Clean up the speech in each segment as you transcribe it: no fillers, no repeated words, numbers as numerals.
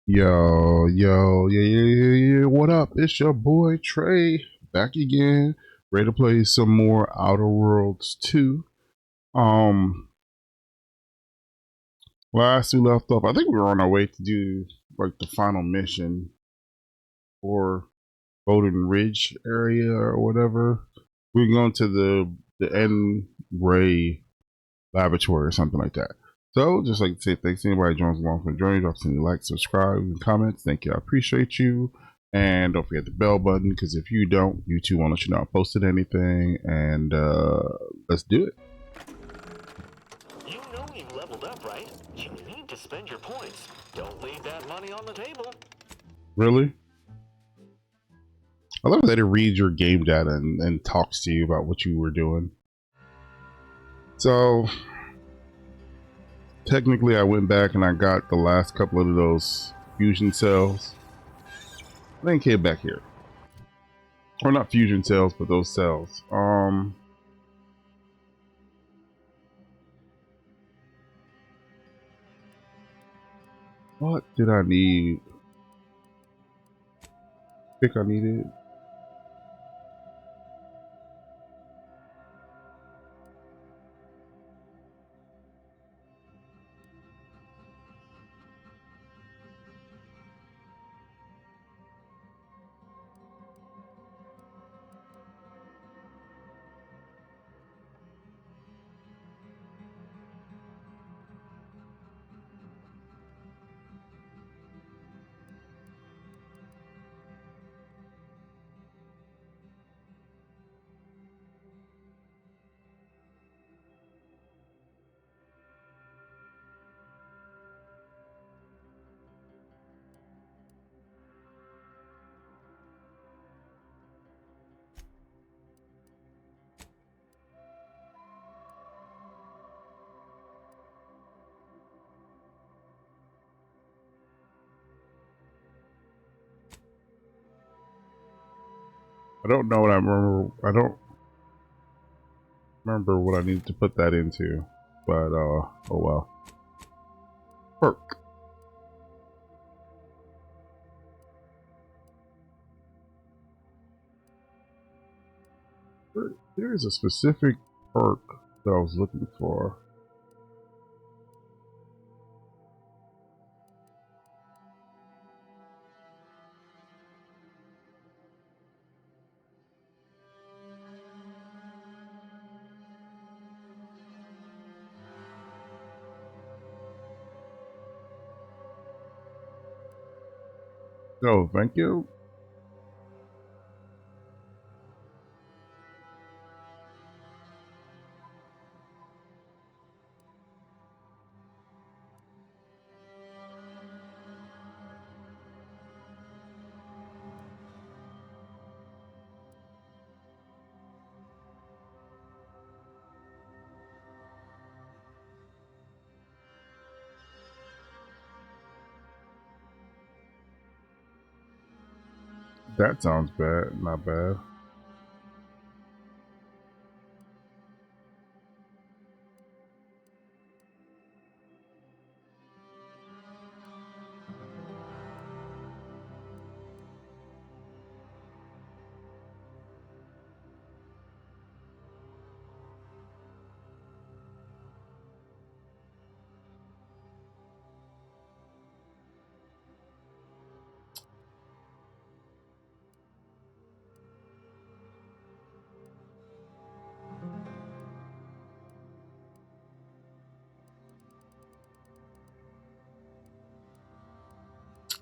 Yeah. What up? It's your boy Trey back again, ready to play some more Outer Worlds 2. Last we left off, I think we were on our way to do like the final mission for Golden Ridge area or whatever. We're going to the N Ray laboratory or something like that. So, just like to say thanks to anybody who joins along for the journey. Drop some likes, subscribe, and comments. Thank you. I appreciate you. And don't forget the bell button, because if you don't, YouTube won't let you know I posted anything. And let's do it. You know you've leveled up, right? You need to spend your points. Don't leave that money on the table. Really? I love that it reads your game data and talks to you about what you were doing. So, technically, I went back and I got the last couple of those fusion cells. I then came back here. Or not fusion cells, but those cells. What did I need? I think I needed. I don't know what I remember. I don't remember what I needed to put that into, but oh well. Perk. There is a specific perk that I was looking for. Oh, thank you. That sounds bad. Not bad.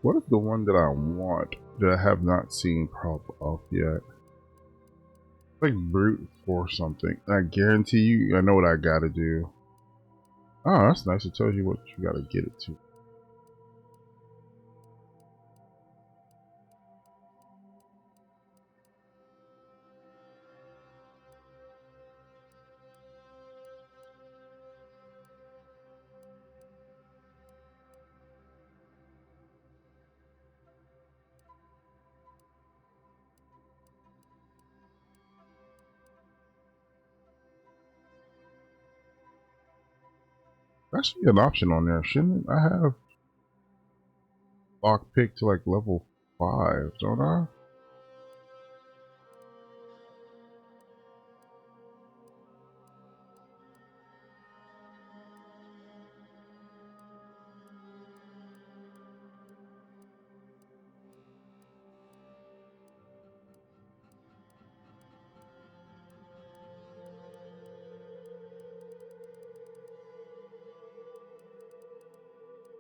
What is the one that I want that I have not seen pop up yet? Like brute force something. I guarantee you, I know what I gotta do. Oh, that's nice. It tells you what you gotta get it to. That should be an option on there, shouldn't it? I have lockpick to like level 5, don't I?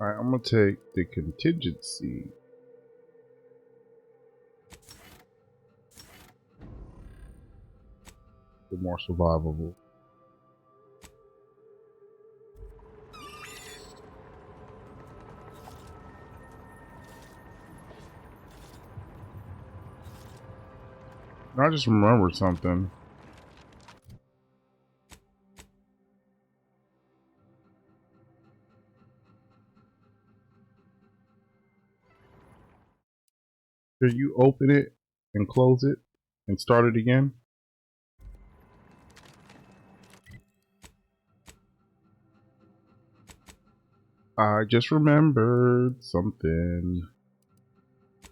Alright, I'm gonna take the contingency. The more survivable. I just remembered something. Can you open it and close it and start it again? I just remembered something.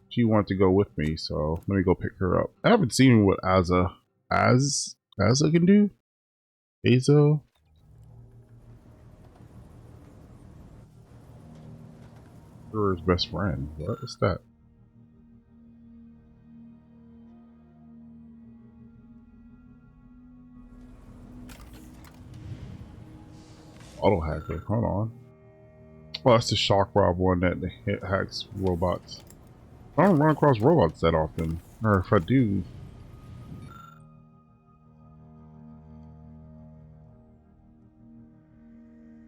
She wanted to go with me, so let me go pick her up. I haven't seen what Asa can do. Azo. Her his best friend. What's that? Auto hacker. Hold on. Oh, that's the shock rob one that hacks robots. I don't run across robots that often. Or if I do.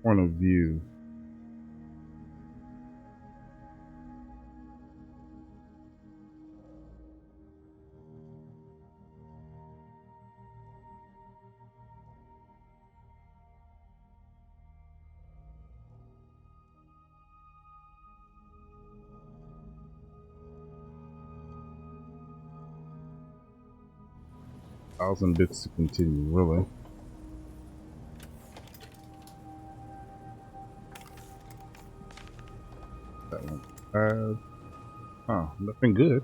Point of view. Thousand bits to continue, really. That one bad. Oh, nothing good.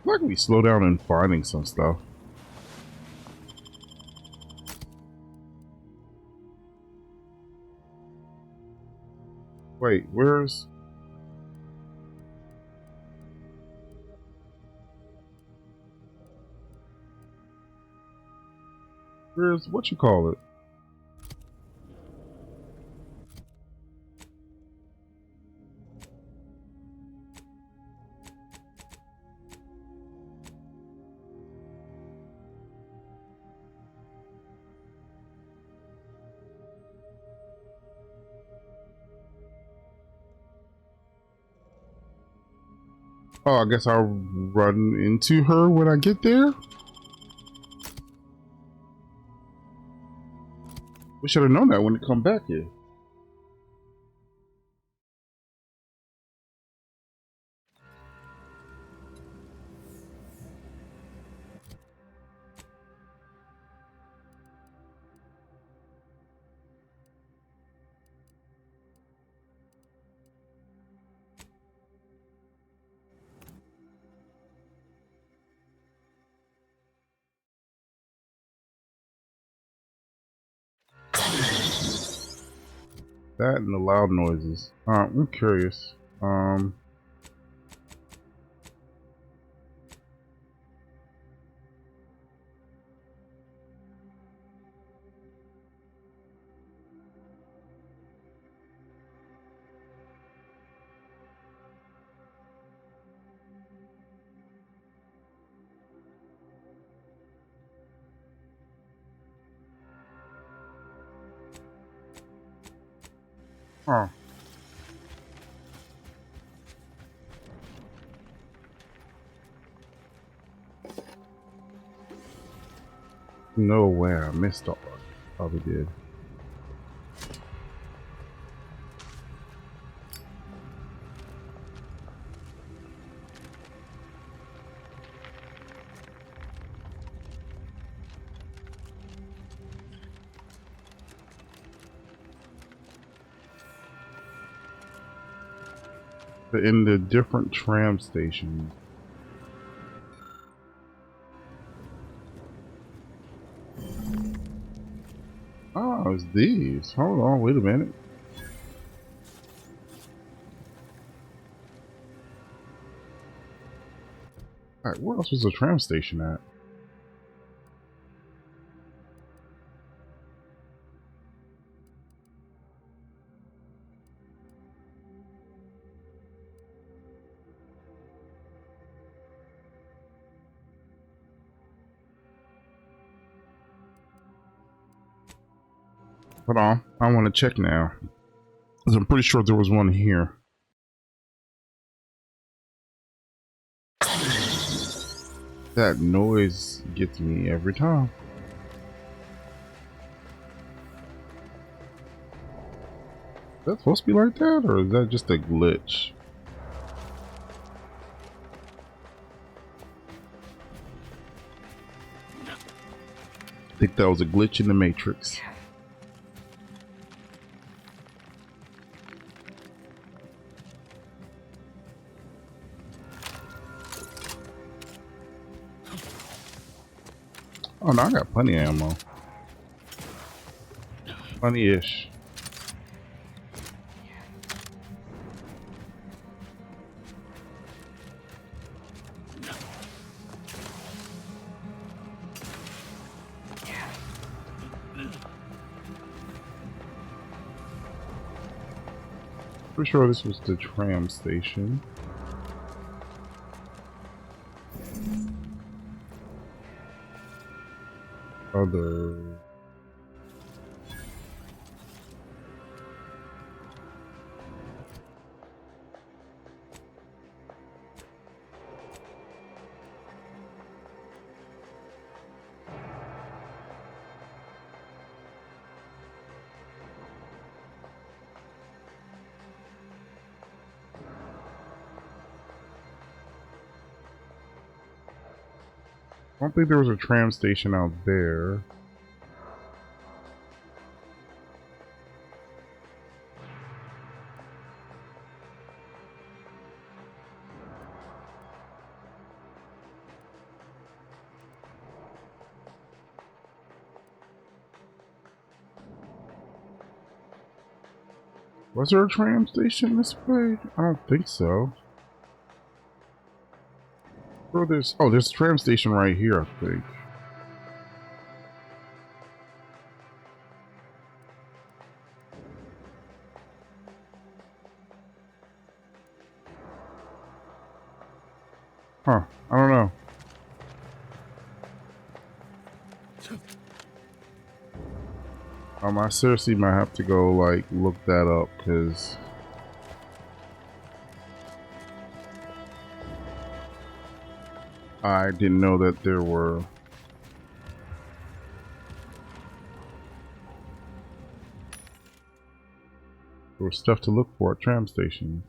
Why can we slow down in finding some stuff? Wait, where's what you call it? Oh, I guess I'll run into her when I get there? We should have known that when it come back here. That and the loud noises. I'm curious. Huh. No way, I missed all. Probably did. in the different tram stations. Oh, it's these. Hold on, wait a minute. Alright, where else was the tram station at? Hold on, I want to check now. Because I'm pretty sure there was one here. That noise gets me every time. Is that supposed to be like that, or is that just a glitch? I think that was a glitch in the Matrix. Oh no, I got plenty of ammo. Plenty-ish. Pretty sure this was the tram station. Other. I don't think there was a tram station out there. Was there a tram station this way? I don't think so. Bro, there's a tram station right here, I think. Huh, I don't know. I seriously might have to go, like, look that up, because I didn't know that there was stuff to look for at tram stations.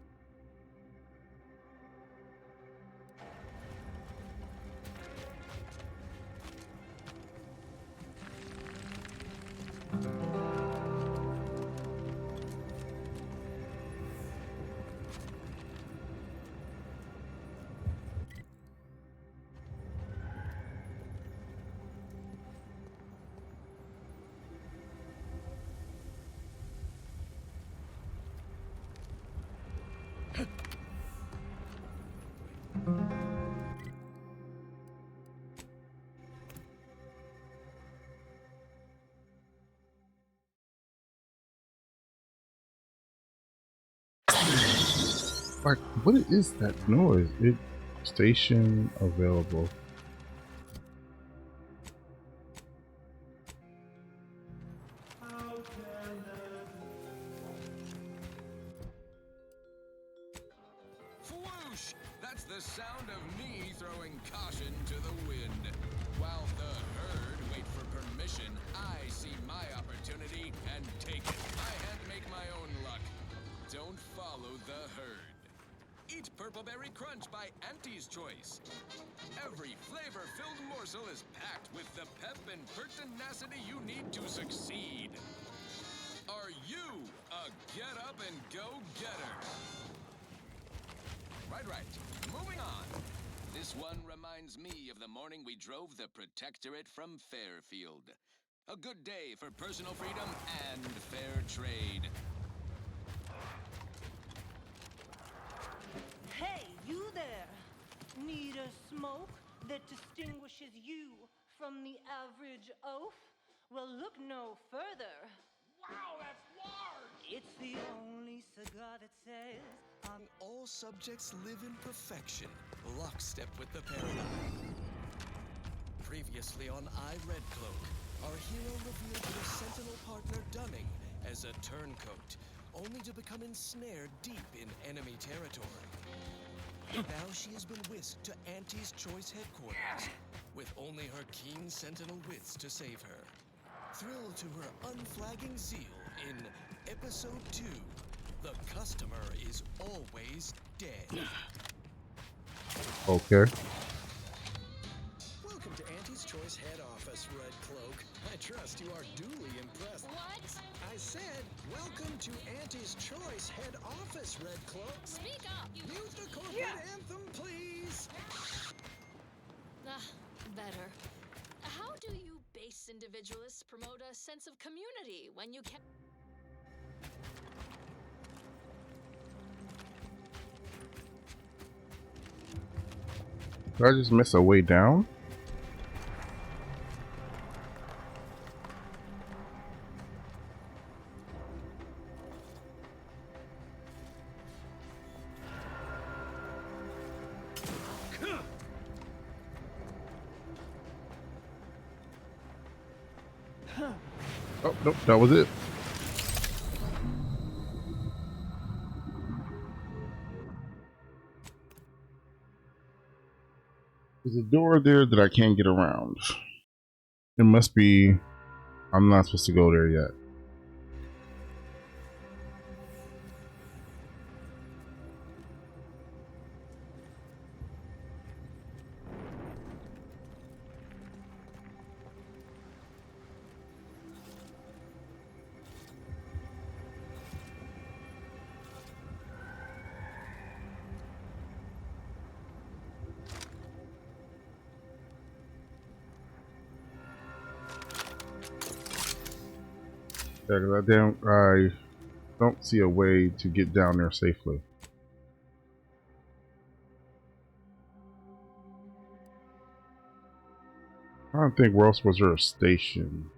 Like, what is that noise? Station available. Whoosh! That's the sound of me throwing caution to the wind. While the herd wait for permission, I see my opportunity and take it. I had to make my own luck. Don't follow the herd. Eat Purple Berry Crunch by Auntie's Choice. Every flavor-filled morsel is packed with the pep and pertinacity you need to succeed. Are you a get-up-and-go-getter? Right. Moving on. This one reminds me of the morning we drove the Protectorate from Fairfield. A good day for personal freedom and fair trade. Hey, you there! Need a smoke that distinguishes you from the average oaf? Well, look no further. Wow, that's large! It's the only cigar that says All subjects live in perfection, lockstep with the paradigm. Previously on I Red Cloak, our hero revealed her Sentinel partner Dunning as a turncoat, only to become ensnared deep in enemy territory. Now she has been whisked to Auntie's Choice headquarters, with only her keen Sentinel wits to save her. Thrilled to her unflagging zeal in Episode 2, The Customer is Always Dead. Okay. Welcome to Auntie's Choice head office, Red Cloak. I trust you are duly impressed. What? I said, welcome to Auntie's Choice head office, Red Cloak. Speak up, you... Mute the corporate anthem, please. Better. How do you base individualists promote a sense of community when you can't... Did I just miss a way down? Oh, nope, that was it. There's a door there that I can't get around. It must be... I'm not supposed to go there yet. Yeah, because I don't see a way to get down there safely. I don't think where else was there a station.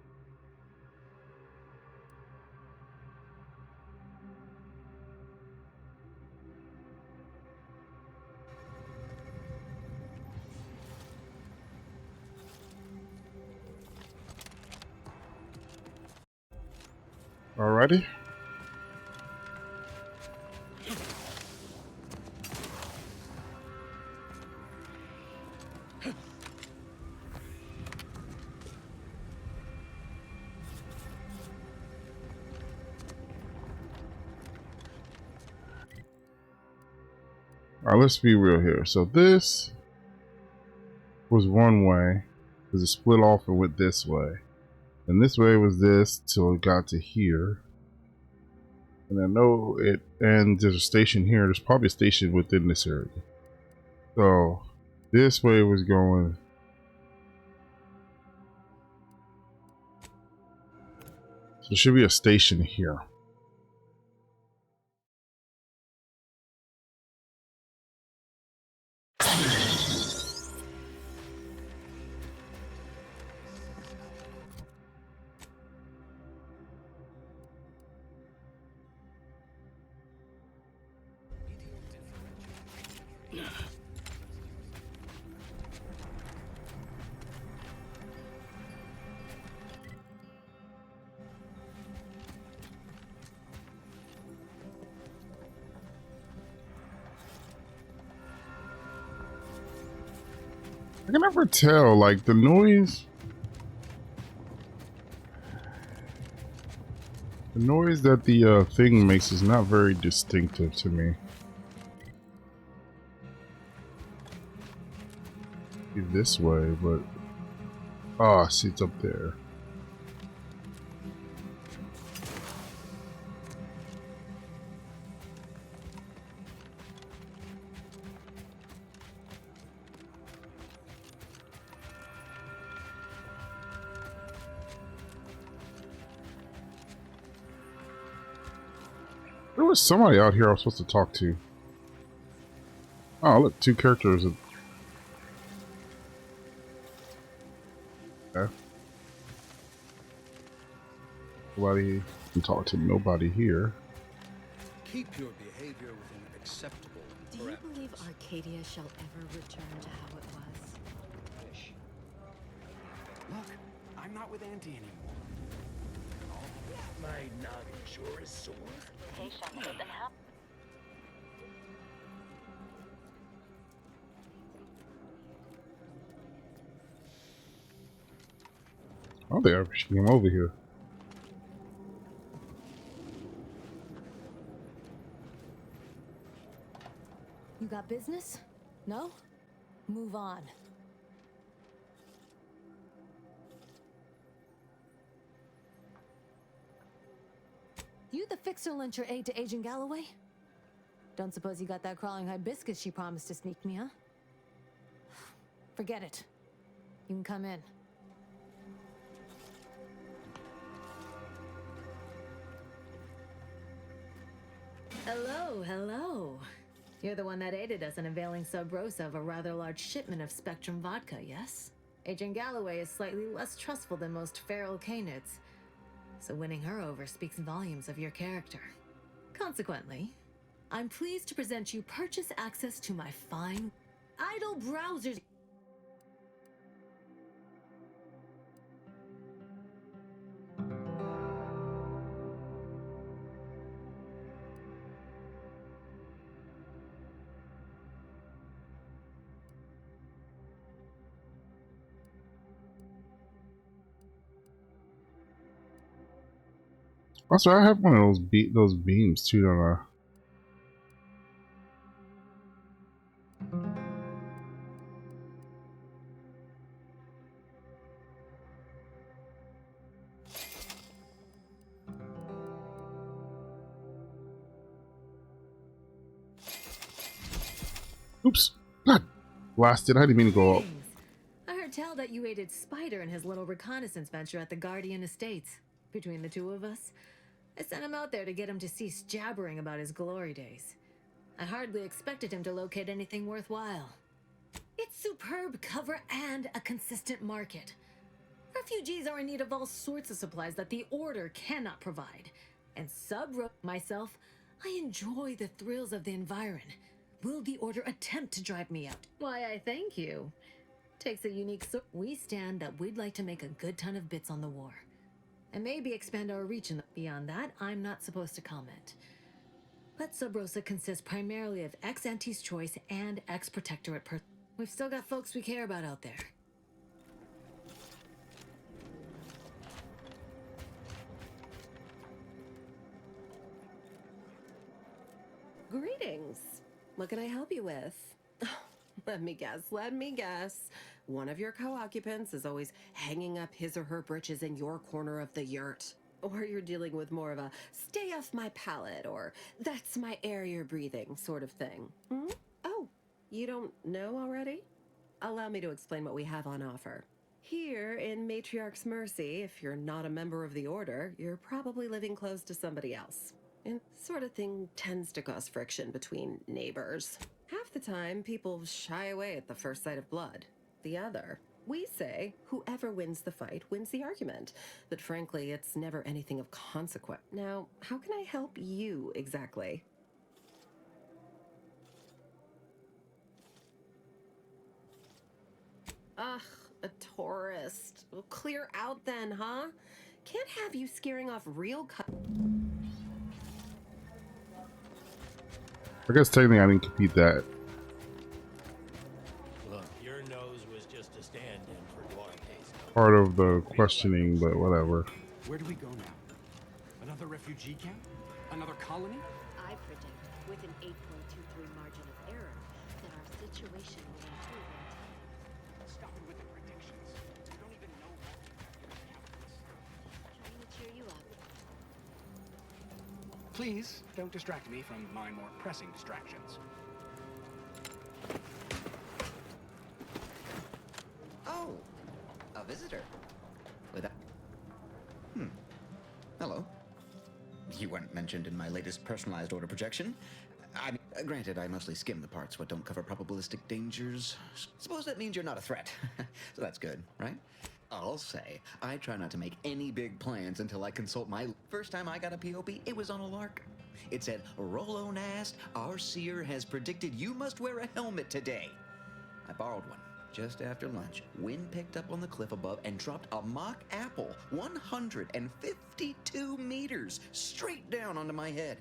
Alrighty. Alright, let's be real here. So this was one way, because it split off and went this way. And this way was this till it got to here. And I know it, and there's a station here. There's probably a station within this area. So this way was going. So there should be a station here. I can never tell, like the noise. The noise that the thing makes is not very distinctive to me. Maybe this way, but oh, see, it's up there. There was somebody out here I was supposed to talk to. Oh, look, two characters. Okay. Nobody can talk to nobody here. Keep your behavior within acceptable Do you parameters. believe Arcadia shall ever return to how it was? Fish. Look, I'm not with Auntie anymore. My noggin sure is sore. Oh, they actually came over here. You got business? No? Move on. You the fixer lent your aid to Agent Galloway? Don't suppose you got that crawling hibiscus she promised to sneak me, huh? Forget it. You can come in. Hello, hello. You're the one that aided us in availing Sub Rosa of a rather large shipment of Spectrum vodka, yes? Agent Galloway is slightly less trustful than most feral canids, so winning her over speaks volumes of your character. Consequently, I'm pleased to present you purchase access to my fine idle browsers. Also, I have one of those beams too, don't I? Oops. God. Blasted. I didn't mean to go up. Greetings. I heard tell that you aided Spider in his little reconnaissance venture at the Guardian Estates. Between the two of us, I sent him out there to get him to cease jabbering about his glory days. I hardly expected him to locate anything worthwhile. It's superb cover and a consistent market. Refugees are in need of all sorts of supplies that the Order cannot provide. And myself, I enjoy the thrills of the environ. Will the Order attempt to drive me out? Why, I thank you. Takes a unique we stand that we'd like to make a good ton of bits on the war. And maybe expand our reach beyond that, I'm not supposed to comment. But Sub Rosa consists primarily of ex-Auntie's Choice and ex-Protectorate We've still got folks we care about out there. Greetings. What can I help you with? Let me guess. One of your co-occupants is always hanging up his or her britches in your corner of the yurt. Or you're dealing with more of a stay off my palate or that's my air you're breathing sort of thing. Hmm? Oh, you don't know already? Allow me to explain what we have on offer. Here in Matriarch's Mercy, if you're not a member of the Order, you're probably living close to somebody else. And sort of thing tends to cause friction between neighbors. Half the time, people shy away at the first sight of blood. The other, we say, whoever wins the fight wins the argument. But frankly, it's never anything of consequence. Now, how can I help you exactly? Ugh, a tourist. Well, clear out then, huh? Can't have you scaring off real I guess technically I didn't compete that. Look, your nose was just a stand-in for Duarte's. Part of the questioning, but whatever. Where do we go now? Another refugee camp? Another colony? I predict, with an 8.23 margin of error, that our situation will improve. Stop it with the predictions. You don't even know what Trying to cheer you up. Please don't distract me from my more pressing distractions. Oh, a visitor. With a... Hello. You weren't mentioned in my latest personalized order projection. Granted, I mostly skim the parts what don't cover probabilistic dangers. Suppose that means you're not a threat. So that's good, right? I'll say, I try not to make any big plans until I consult my... First time I got a POP, it was on a lark. It said, Rolo Nast, our seer has predicted you must wear a helmet today. I borrowed one. Just after lunch, wind picked up on the cliff above and dropped a mock apple 152 meters straight down onto my head.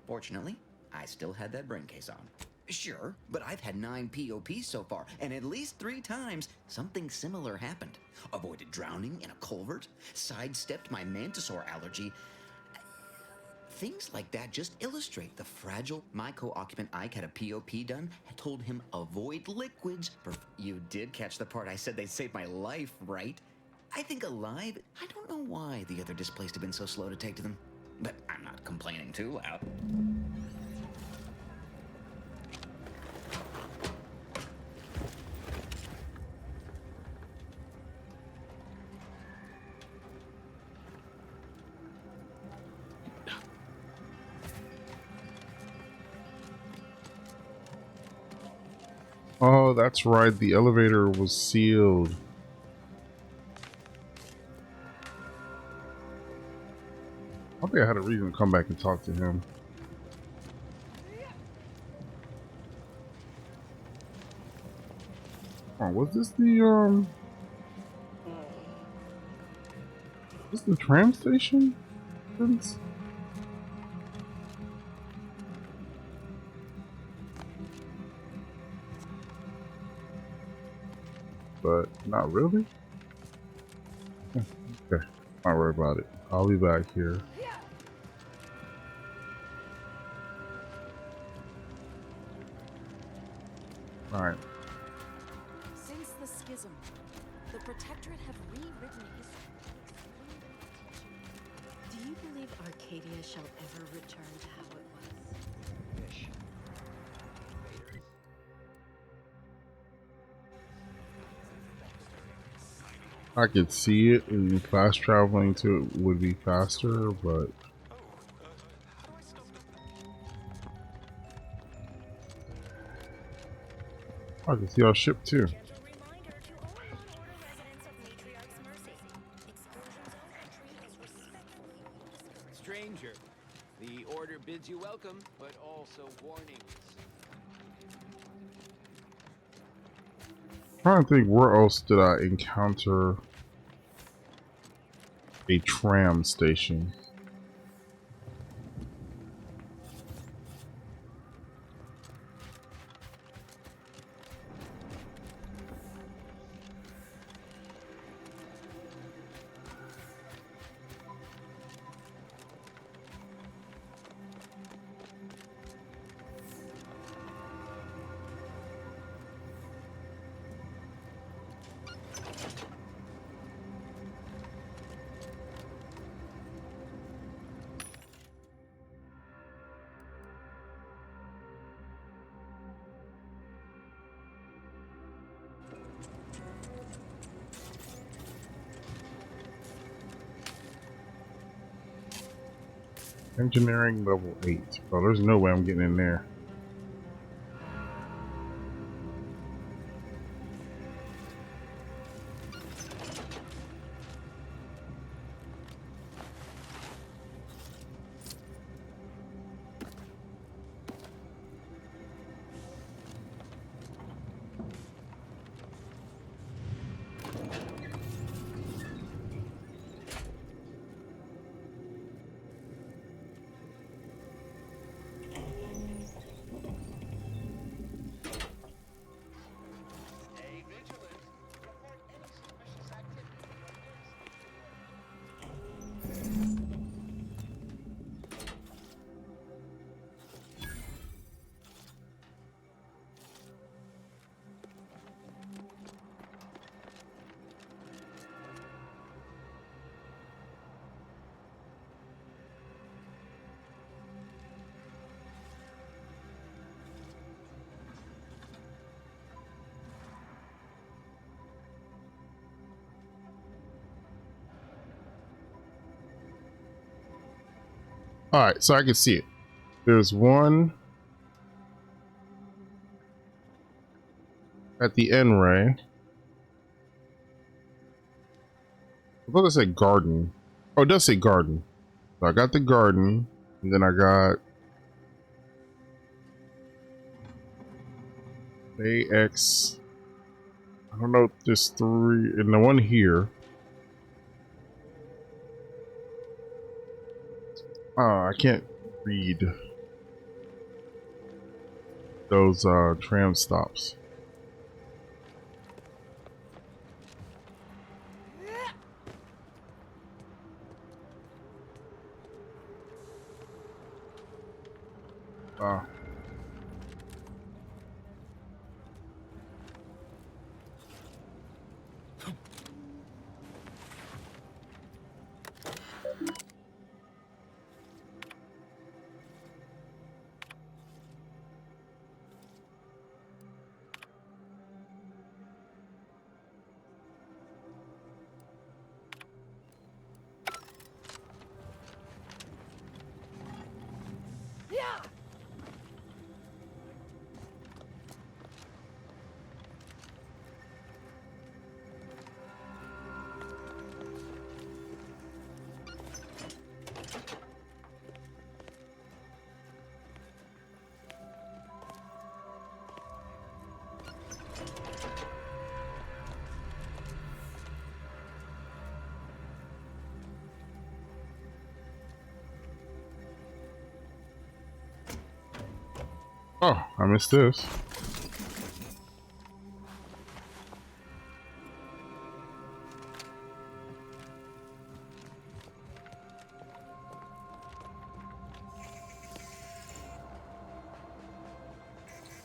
Fortunately, I still had that brain case on. Sure, but I've had 9 POPs so far, and at least 3 times something similar happened. Avoided drowning in a culvert, sidestepped my mantisaur allergy. Things like that just illustrate the fragile... My co-occupant Ike had a POP done, and told him avoid liquids. You did catch the part I said they saved my life, right? I think alive... I don't know why the other displaced have been so slow to take to them. But I'm not complaining too loud. Oh, that's right. The elevator was sealed. I think I had a reason to come back and talk to him. Oh, was this the is this the tram station? But not really. Okay, don't worry about it. I'll be back here. All right. Since the schism, the Protectorate have rewritten history. Do you believe Arcadia shall ever return to how it was? Fish. I could see it, and fast traveling to it would be faster, but I can see our ship too. Stranger, the order bids you welcome, but also warnings. Trying to think, where else did I encounter a tram station? Engineering level 8. Oh, there's no way I'm getting in there. Alright, so I can see it. There's one at the end ray. I thought it said garden. Oh, it does say garden. So I got the garden, and then I got AX. I don't know if there's 3, and the one here. I can't read those tram stops. Oh, I missed this.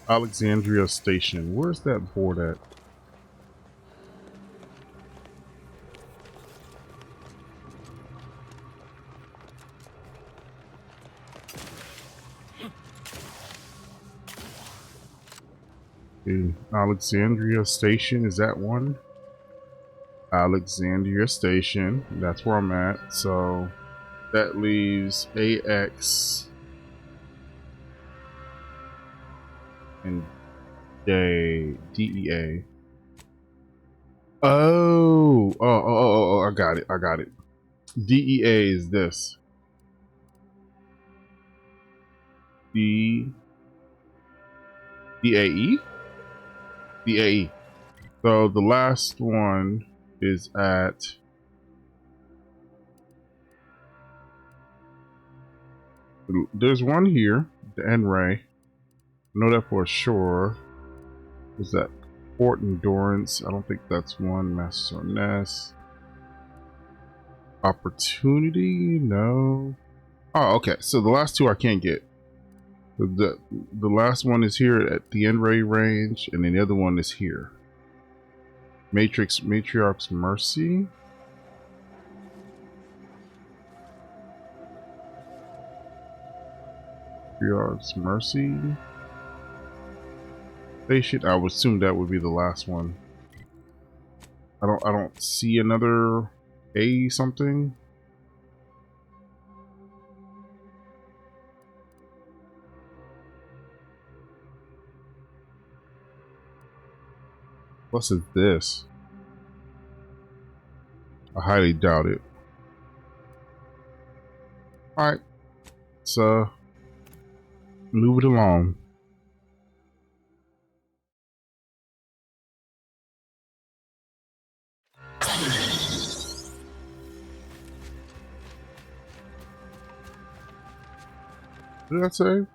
Alexandria Station. Where's that board at? The Alexandria Station, is that one? Alexandria Station, that's where I'm at. So that leaves AX and DEA. Oh, I got it. DEA is this. DAE? DAE. So the last one is at there's one here, the N ray. I know that for sure. Is that Fort Endurance? I don't think that's one. Master Nest. Opportunity? No. Oh, okay. So the last two I can't get. The last one is here at the N ray range, and then the other one is here. Matriarch's Mercy. Matriarch's Mercy Station. I would assume that would be the last one. I don't see another A something. What's this? I highly doubt it. Alright. So move it along. What did I say?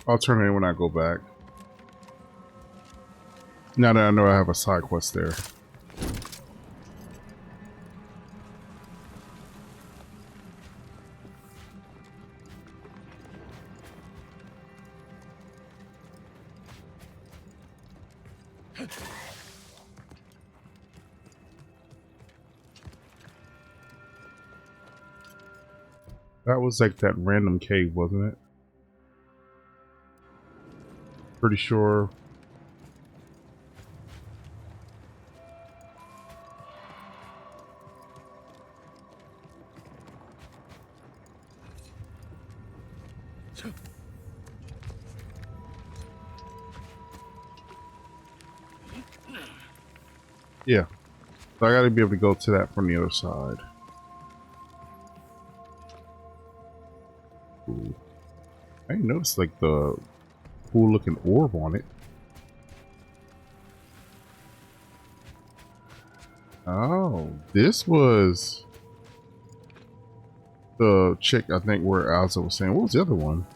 I'll turn it when I go back. Now that I know I have a side quest there. That was like that random cave, wasn't it? Pretty sure. Yeah. So I gotta be able to go to that from the other side. Ooh. I didn't notice like the cool looking orb on it. Oh, this was the chick, I think, where Alza was saying. What was the other one?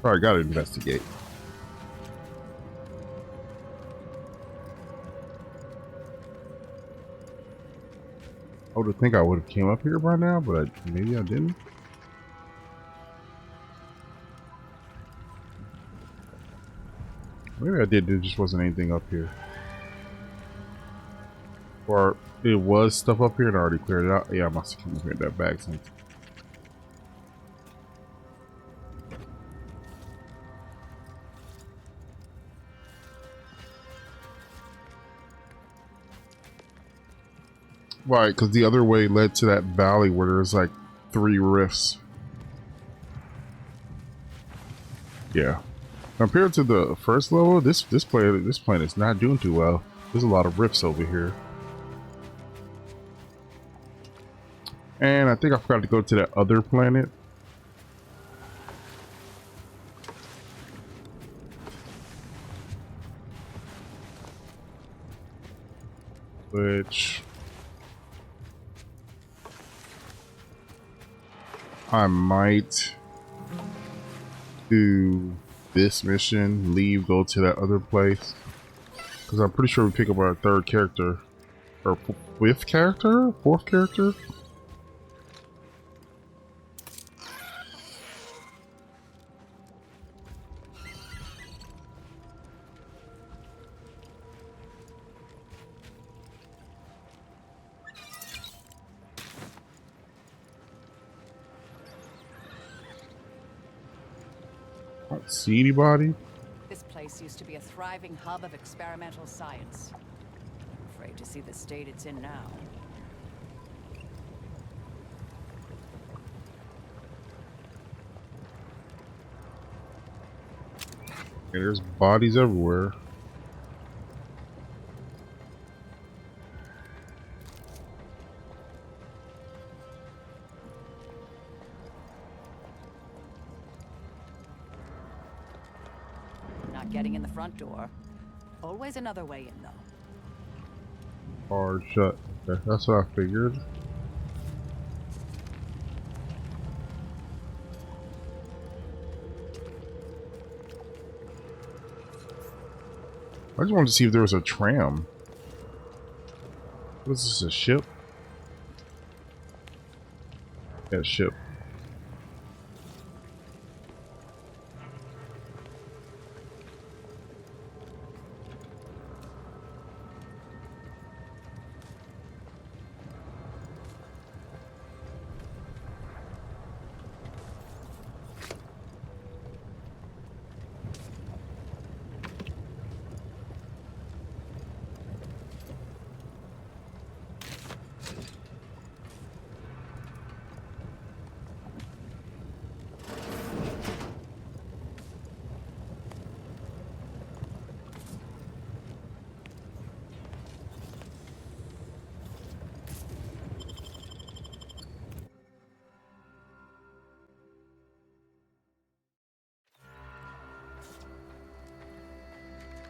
Probably gotta investigate. I would think I would have came up here by now, but maybe I didn't. Maybe I did, there just wasn't anything up here. Or it was stuff up here and I already cleared it out. Yeah, I must have come up here in that bag since. Right, because the other way led to that valley where there's like 3 rifts. Yeah. Compared to the first level, this planet is not doing too well. There's a lot of rifts over here. And I think I forgot to go to that other planet. Which I might do this mission, leave, go to that other place. Because I'm pretty sure we pick up our 3rd character. Or 5th character? 4th character? I don't see anybody. This place used to be a thriving hub of experimental science. I'm afraid to see the state it's in now. Okay, there's bodies everywhere. Not getting in the front door. Always another way in, though. Hard shut. Okay, that's what I figured. I just wanted to see if there was a tram. What is this, a ship? Yeah, a ship.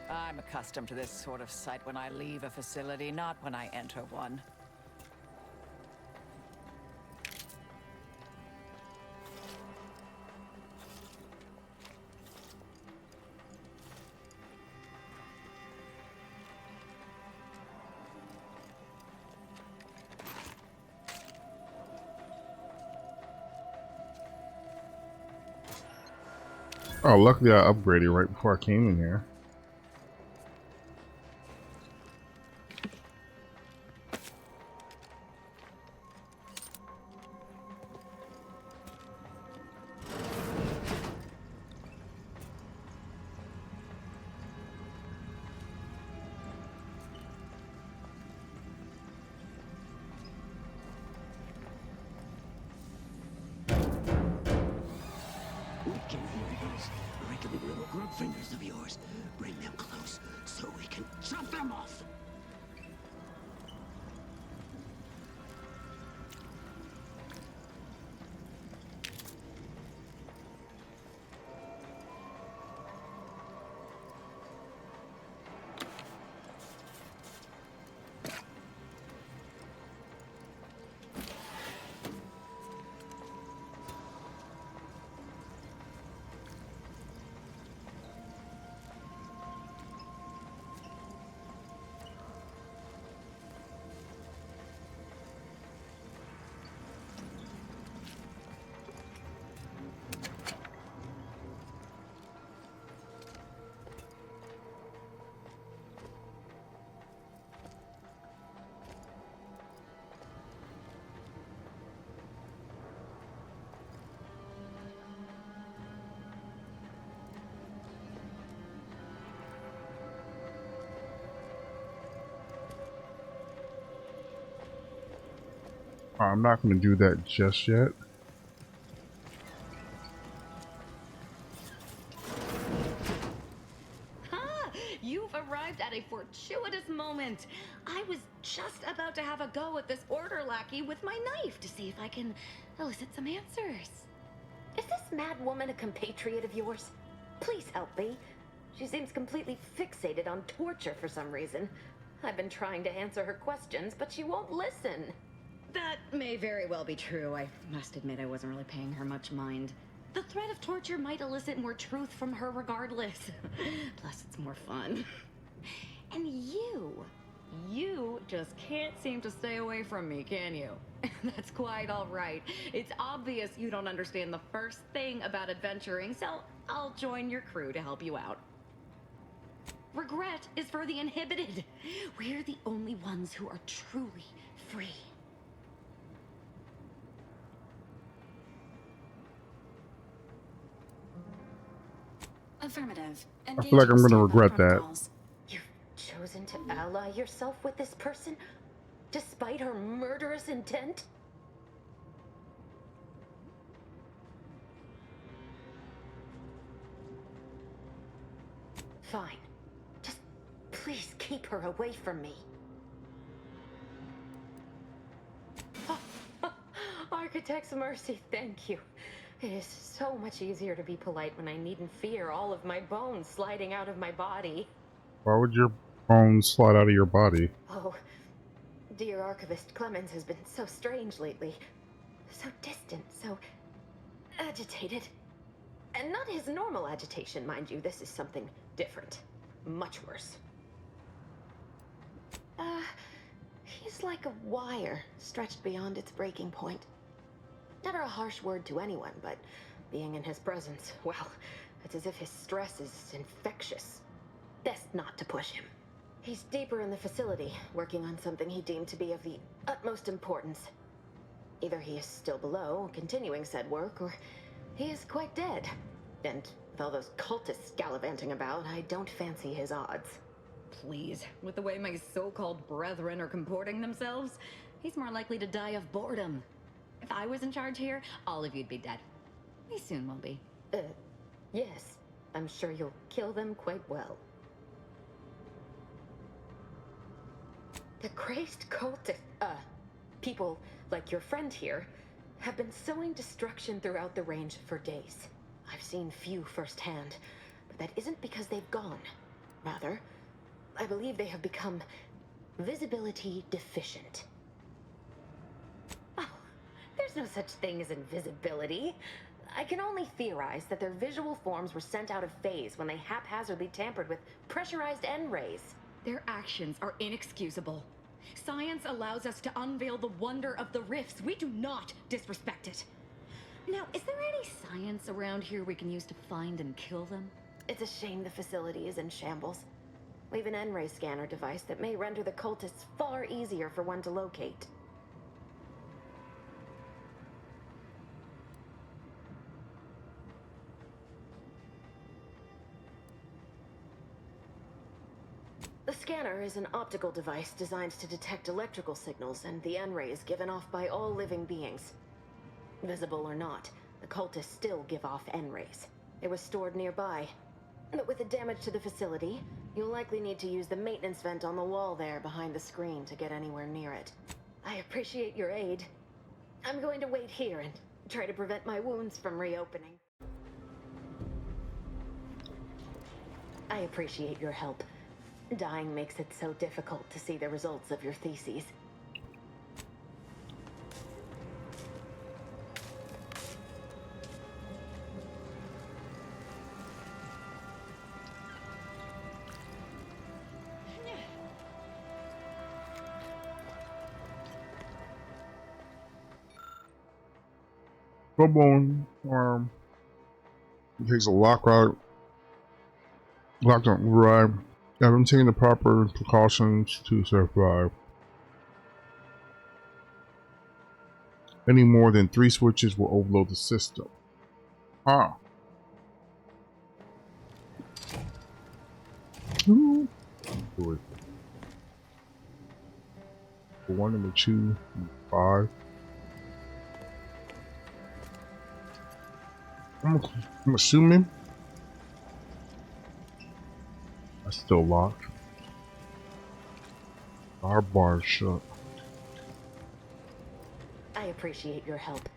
I'm accustomed to this sort of sight when I leave a facility, not when I enter one. Oh, luckily I upgraded right before I came in here. We can hear those wriggly little grub fingers of yours. Bring them close so we can chop them off. I'm not going to do that just yet. Ah, you've arrived at a fortuitous moment. I was just about to have a go at this order lackey with my knife to see if I can elicit some answers. Is this mad woman a compatriot of yours? Please help me. She seems completely fixated on torture for some reason. I've been trying to answer her questions, but she won't listen. That may very well be true. I must admit I wasn't really paying her much mind. The threat of torture might elicit more truth from her regardless. Plus, it's more fun. And you just can't seem to stay away from me, can you? That's quite all right. It's obvious you don't understand the first thing about adventuring, so I'll join your crew to help you out. Regret is for the inhibited. We're the only ones who are truly free. Affirmative. I feel like I'm going to regret that. You've chosen to ally yourself with this person, despite her murderous intent? Fine. Just please keep her away from me. Architect's mercy, thank you. It is so much easier to be polite when I needn't fear all of my bones sliding out of my body. Why would your bones slide out of your body? Oh, dear Archivist Clemens has been so strange lately. So distant, so agitated. And not his normal agitation, mind you. This is something different. Much worse. He's like a wire stretched beyond its breaking point. Never a harsh word to anyone, but being in his presence, well, it's as if his stress is infectious. Best not to push him. He's deeper in the facility, working on something he deemed to be of the utmost importance. Either he is still below, continuing said work, or he is quite dead. And with all those cultists gallivanting about, I don't fancy his odds. Please, with the way my so-called brethren are comporting themselves, he's more likely to die of boredom. If I was in charge here, all of you'd be dead. We soon will be. Yes. I'm sure you'll kill them quite well. The crazed cultist, people like your friend here, have been sowing destruction throughout the range for days. I've seen few firsthand, but that isn't because they've gone. Rather, I believe they have become visibility deficient. Oh, there's no such thing as invisibility. I can only theorize that their visual forms were sent out of phase when they haphazardly tampered with pressurized N-rays. Their actions are inexcusable. Science allows us to unveil the wonder of the rifts. We do not disrespect it. Now, is there any science around here we can use to find and kill them? It's a shame the facility is in shambles. We have an N-ray scanner device that may render the cultists far easier for one to locate. The scanner is an optical device designed to detect electrical signals and the N-rays given off by all living beings. Visible or not, the cultists still give off N-rays. It was stored nearby. But with the damage to the facility, you'll likely need to use the maintenance vent on the wall there behind the screen to get anywhere near it. I appreciate your aid. I'm going to wait here and try to prevent my wounds from reopening. I appreciate your help. Dying makes it so difficult to see the results of your theses. Come on, it takes a lockdown ride. Haven't taken the proper precautions to survive. Any more than 3 switches will overload the system. Ah. Good. 1 number 2, 5. I'm assuming that's still locked. Our bar's shut. I appreciate your help.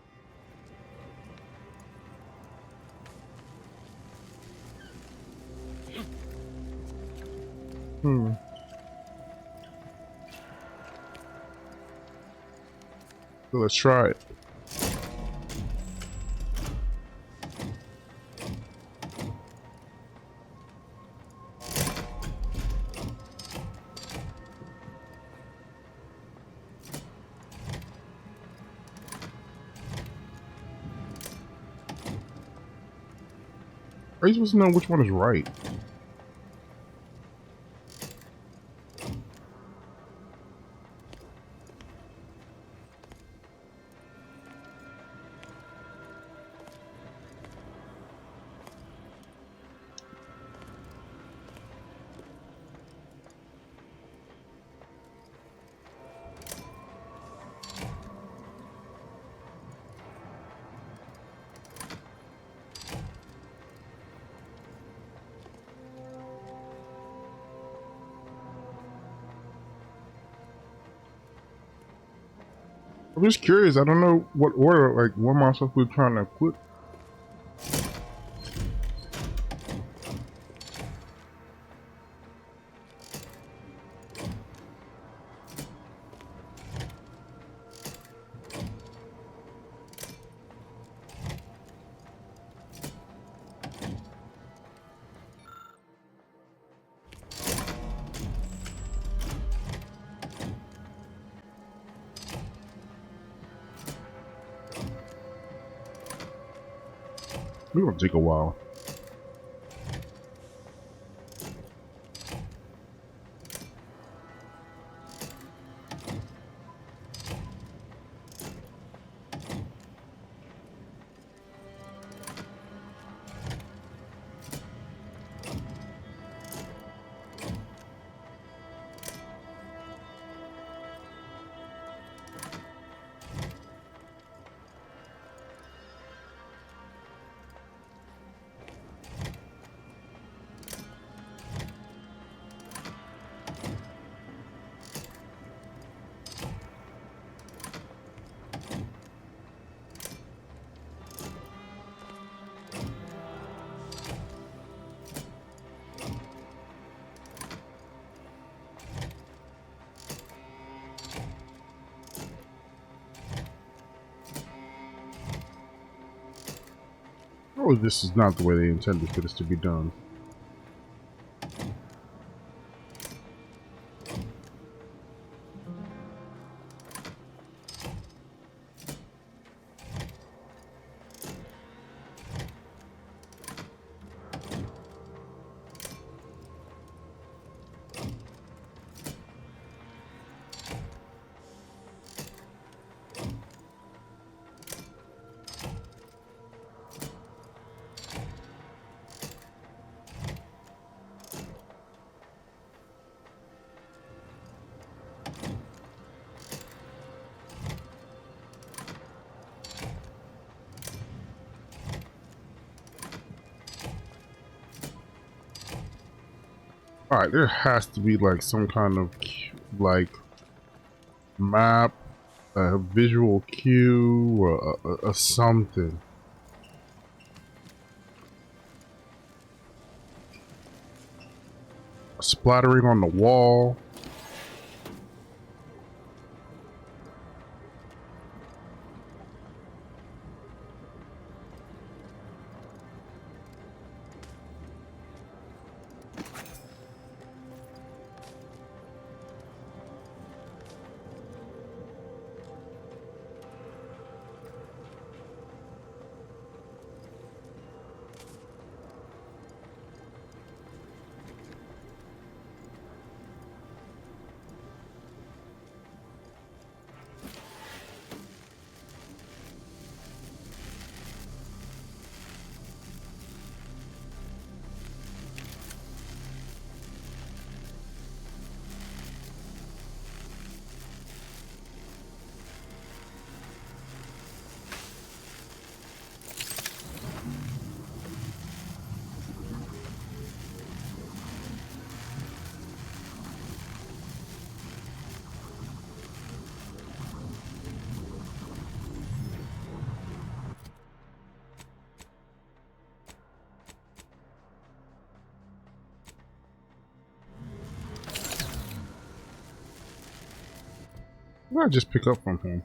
So let's try it. Are you supposed to know which one is right? I'm just curious. I don't know what order, like, what am I supposed to be trying to equip? It's gonna take a while. Oh, this is not the way they intended for this to be done. All right, there has to be like some kind of like map, a visual cue, or a something. Splattering on the wall. What did I just pick up from him?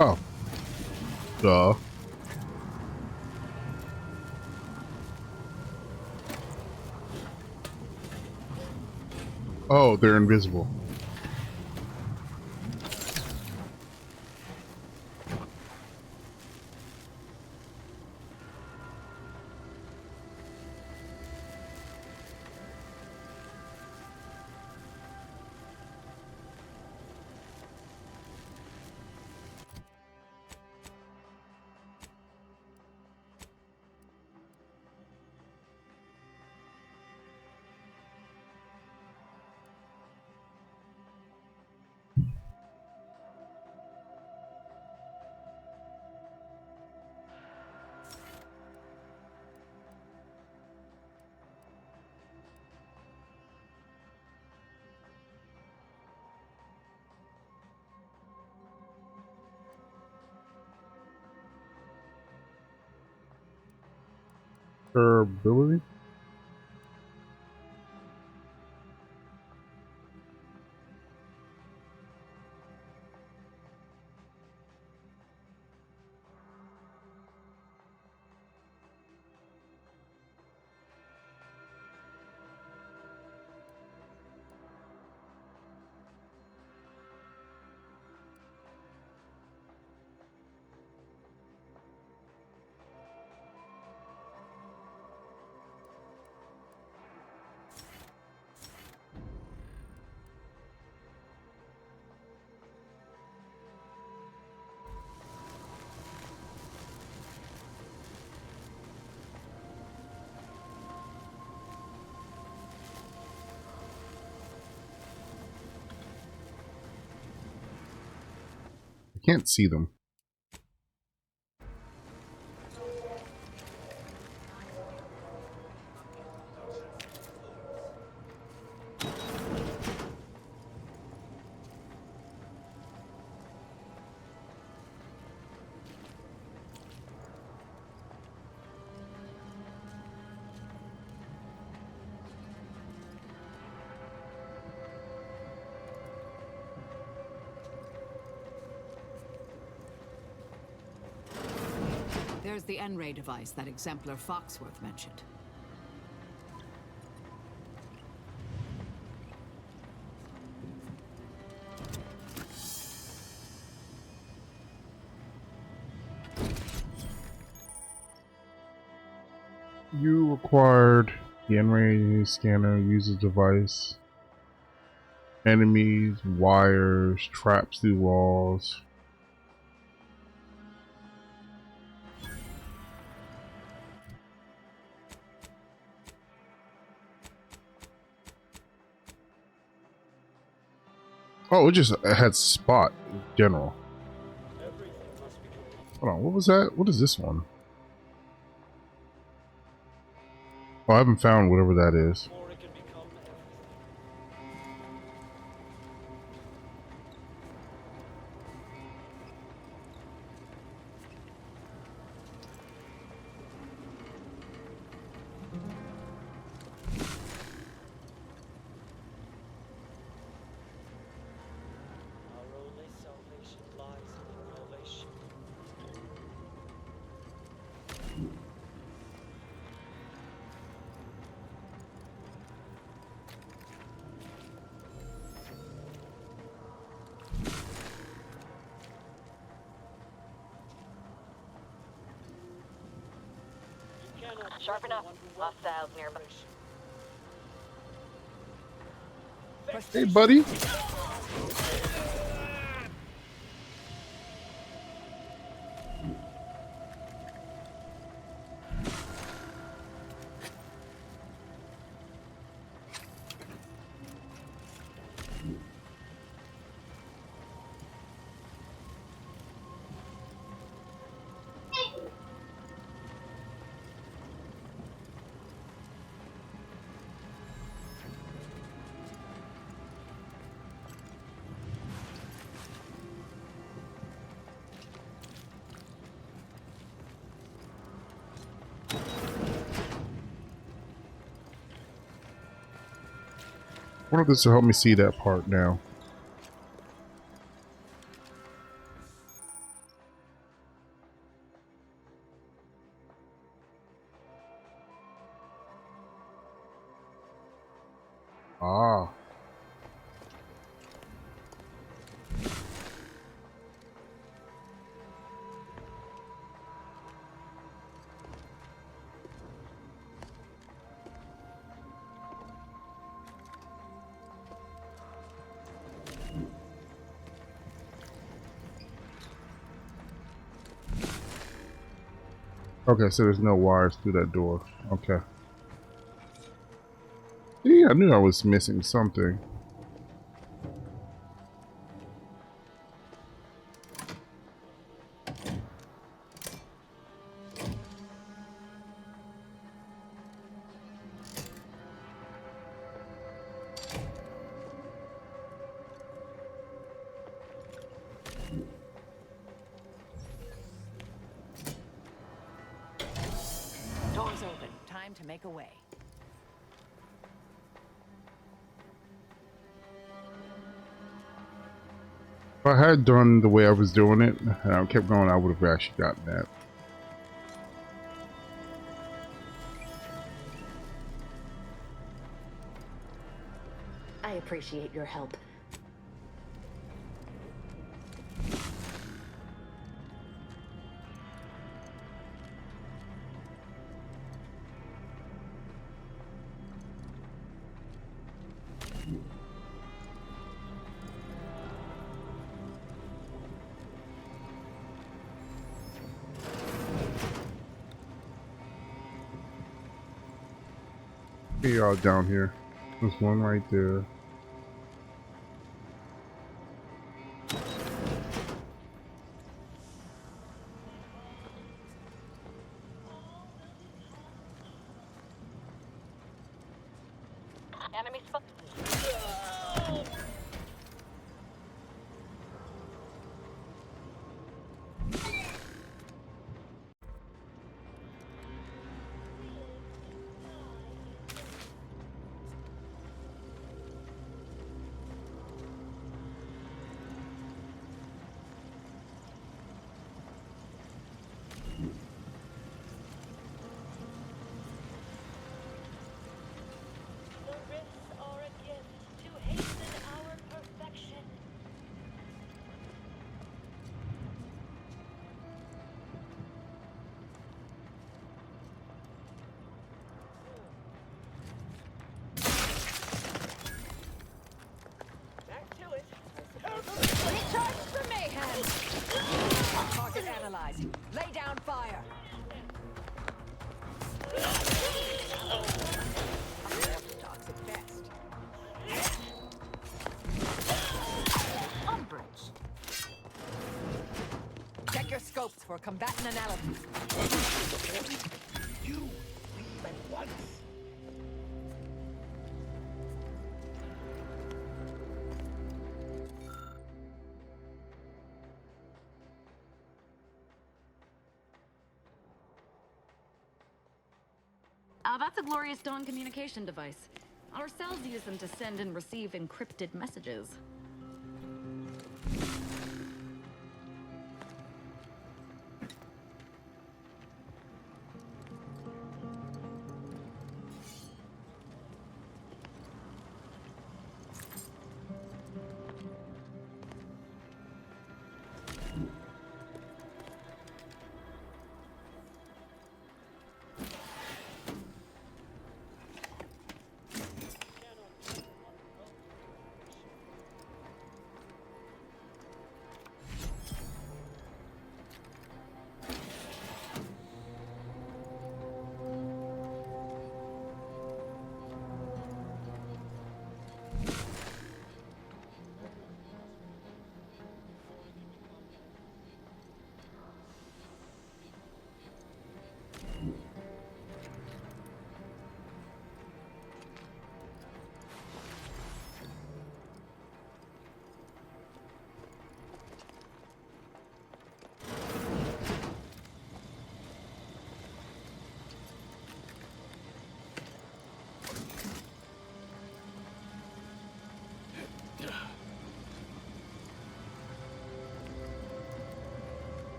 Oh, duh. Oh, they're invisible. Her ability? I can't see them. There's the N-ray device that exemplar Foxworth mentioned. You required the N-ray scanner uses device. Enemies, wires, traps through walls. Oh, it just had spot in general. Hold on, what was that? What is this one? Oh, I haven't found whatever that is. Sharp enough. Hostiles nearby. Hey, buddy. I wonder if this will help me see that part now. Ah. Okay, so there's no wires through that door. Okay. Yeah, I knew I was missing something. Doors open. Time to make a way. If I had done the way I was doing it, and I kept going, I would have actually gotten that. I appreciate your help. See y'all down here. There's one right there. Enemy spot. your scopes for combatant analysis. You leave at once. That's a Glorious Dawn communication device. Our cells use them to send and receive encrypted messages.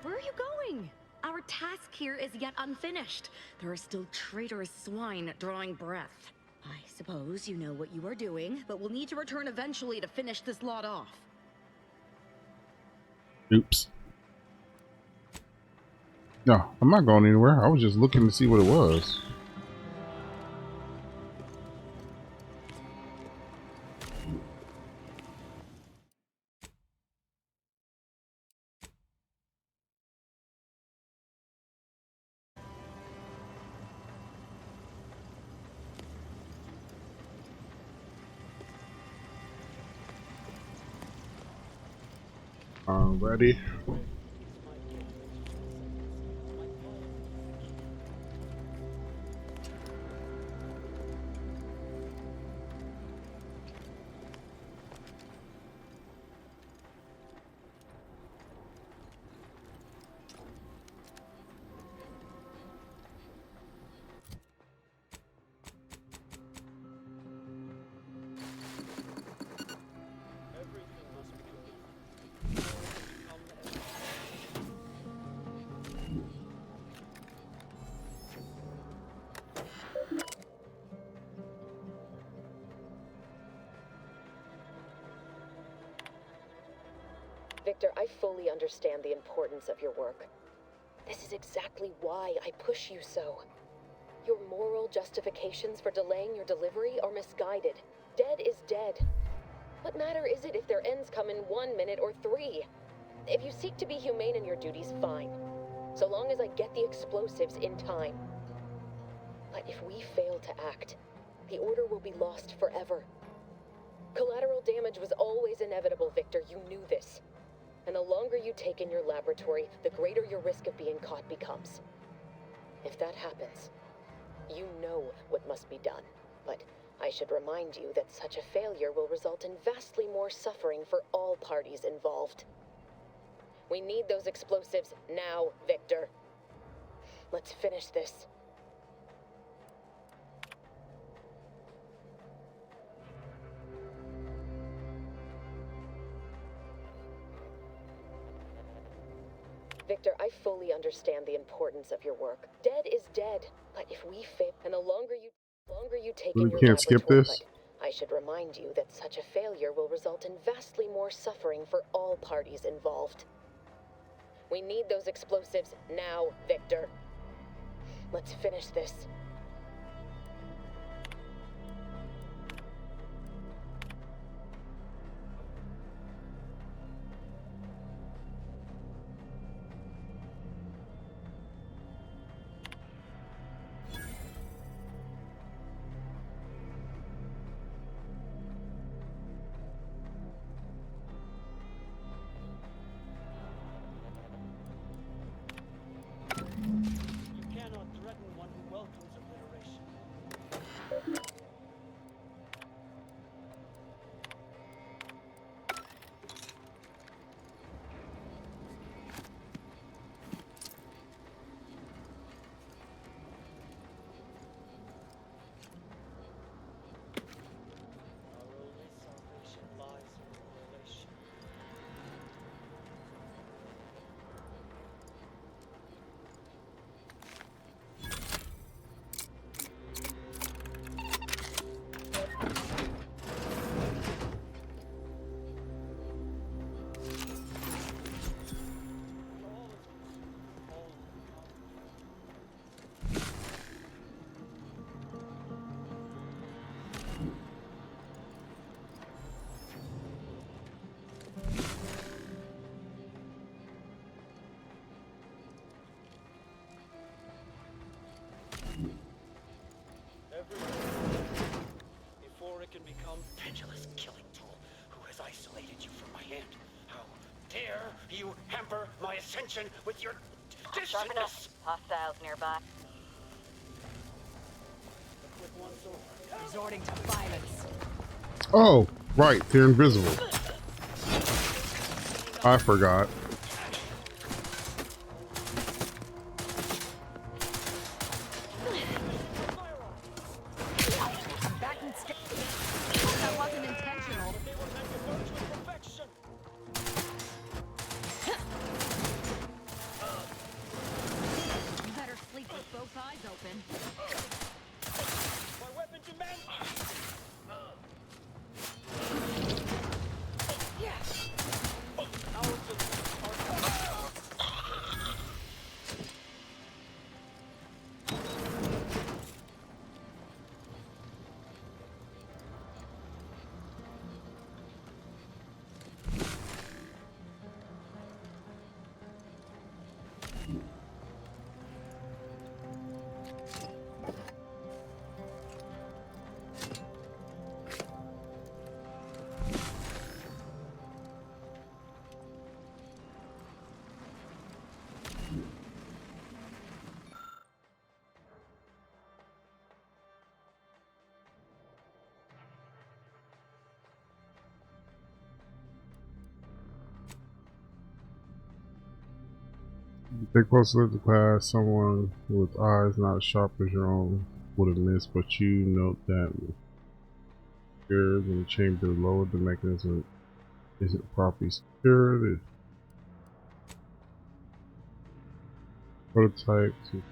Where are you going? Our task here is yet unfinished. There are still traitorous swine drawing breath. I suppose you know what you are doing, but we'll need to return eventually to finish this lot off. Oops. No, I'm not going anywhere. I was just looking to see what it was. Alrighty. Victor, I fully understand the importance of your work. This is exactly why I push you so. Your moral justifications for delaying your delivery are misguided. Dead is dead. What matter is it if their ends come in 1 minute or 3? If you seek to be humane in your duties, fine. So long as I get the explosives in time. But if we fail to act, the order will be lost forever. Collateral damage was always inevitable, Victor. You knew this. And the longer you take in your laboratory, the greater your risk of being caught becomes. If that happens, you know what must be done. But I should remind you that such a failure will result in vastly more suffering for all parties involved. We need those explosives now, Victor. Let's finish this. Victor, I fully understand the importance of your work. Dead is dead, but if we fail, and the longer you take in your can't skip laboratory, this. but I should remind you that such a failure will result in vastly more suffering for all parties involved. We need those explosives now, Victor. Let's Let's finish this. You cannot threaten one who welcomes obliteration. Our only salvation lies in annihilation. Before it can become pendulous killing tool who has isolated you from my hand. How dare you hamper my ascension with your Sharp enough. Hostiles nearby. Resorting to violence. Oh, right, they're invisible. I forgot. That wasn't intentional. You better sleep with both eyes open. My weapon demands. Take close look at the class. Someone with eyes not as sharp as your own would have missed, but you note that secured in the chamber lower the mechanism isn't properly secured. It's prototype to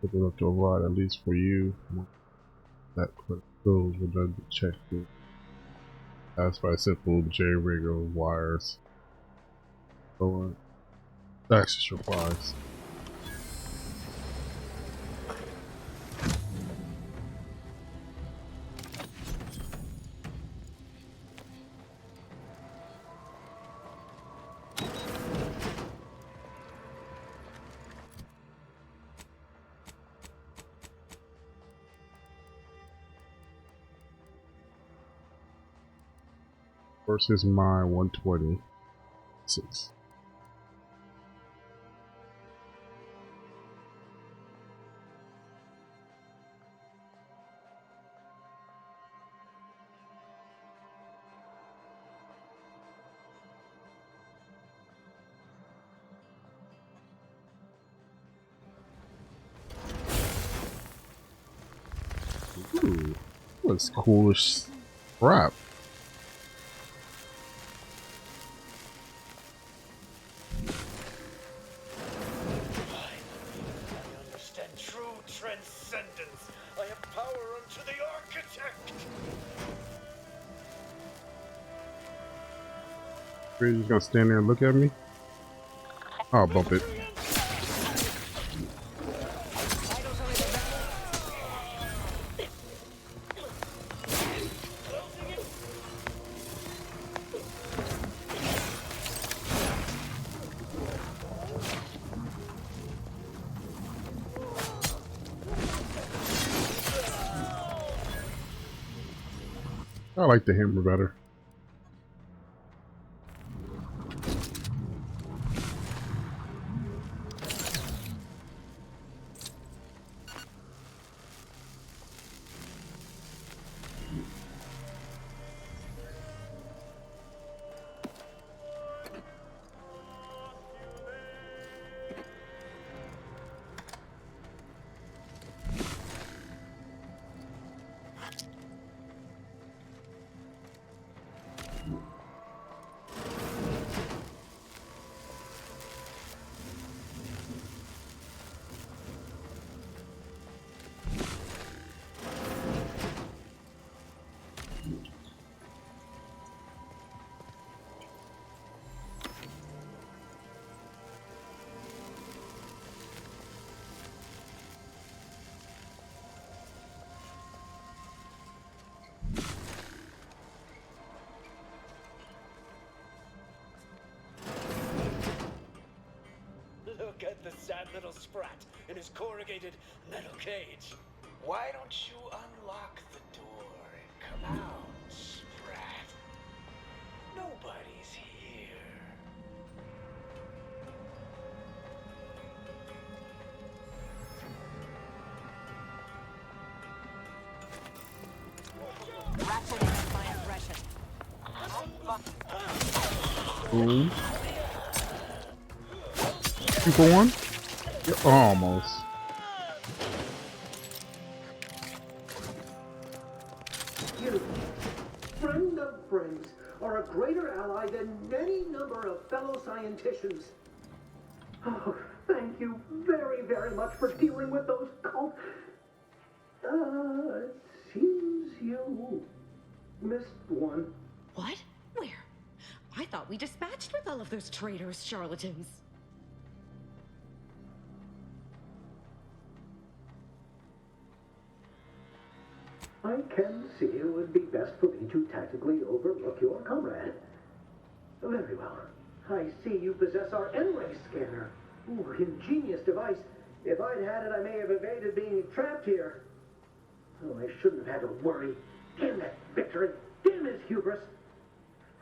put it up to override, at least for you. That goes redundant check. That's by simple J-rig of wires. So, access replies. Versus my 126. Ooh, that's cool as crap. Transcendence. I have power unto the architect. You're just gonna stand there and look at me? I'll bump it. I like the hammer better. Look at the sad little sprat in his corrugated metal cage. Why don't you unlock the door and come out, sprat? Nobody's here. Ratchet against my aggression. Ooh. 2 for 1? You're almost. You, friend of friends, are a greater ally than any number of fellow scienticians. Oh, thank you very, very much for dealing with those cult... it seems you missed one. What? Where? I thought we dispatched with all of those traitorous charlatans. I can see it would be best for me to tactically overlook your comrade. Very well. I see you possess our N-ray scanner. Ooh, ingenious device. If I'd had it, I may have evaded being trapped here. Oh, I shouldn't have had to worry. Damn that Victor, and damn his hubris.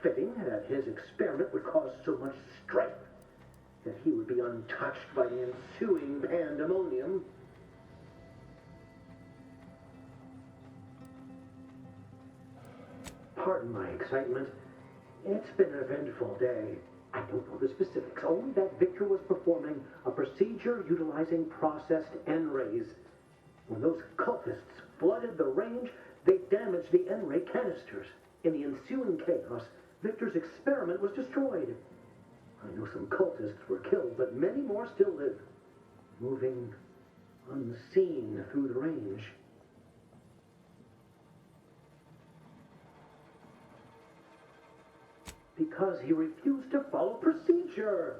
Fitting that his experiment would cause so much strife that he would be untouched by the ensuing pandemonium. Pardon my excitement. It's been an eventful day. I don't know the specifics, only that Victor was performing a procedure utilizing processed N-rays. When those cultists flooded the range, they damaged the N-ray canisters. In the ensuing chaos, Victor's experiment was destroyed. I know some cultists were killed, but many more still live, moving unseen through the range. Because he refused to follow procedure.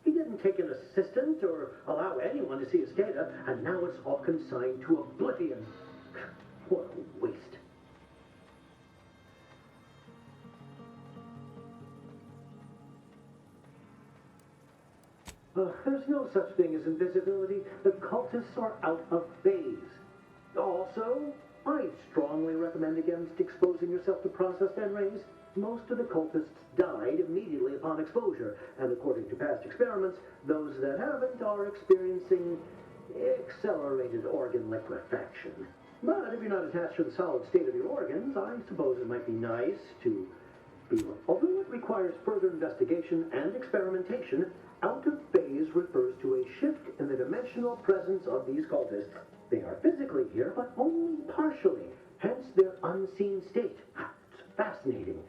He didn't take an assistant or allow anyone to see his data, and now it's all consigned to oblivion. What a waste. There's no such thing as invisibility. The cultists are out of phase. Also, I strongly recommend against exposing yourself to processed N-rays. Most of the cultists died immediately upon exposure, and according to past experiments, those that haven't are experiencing accelerated organ liquefaction. But if you're not attached to the solid state of your organs, I suppose it might be nice to be... Although it requires further investigation and experimentation, out of phase refers to a shift in the dimensional presence of these cultists. They are physically here, but only partially, hence their unseen state. It's fascinating.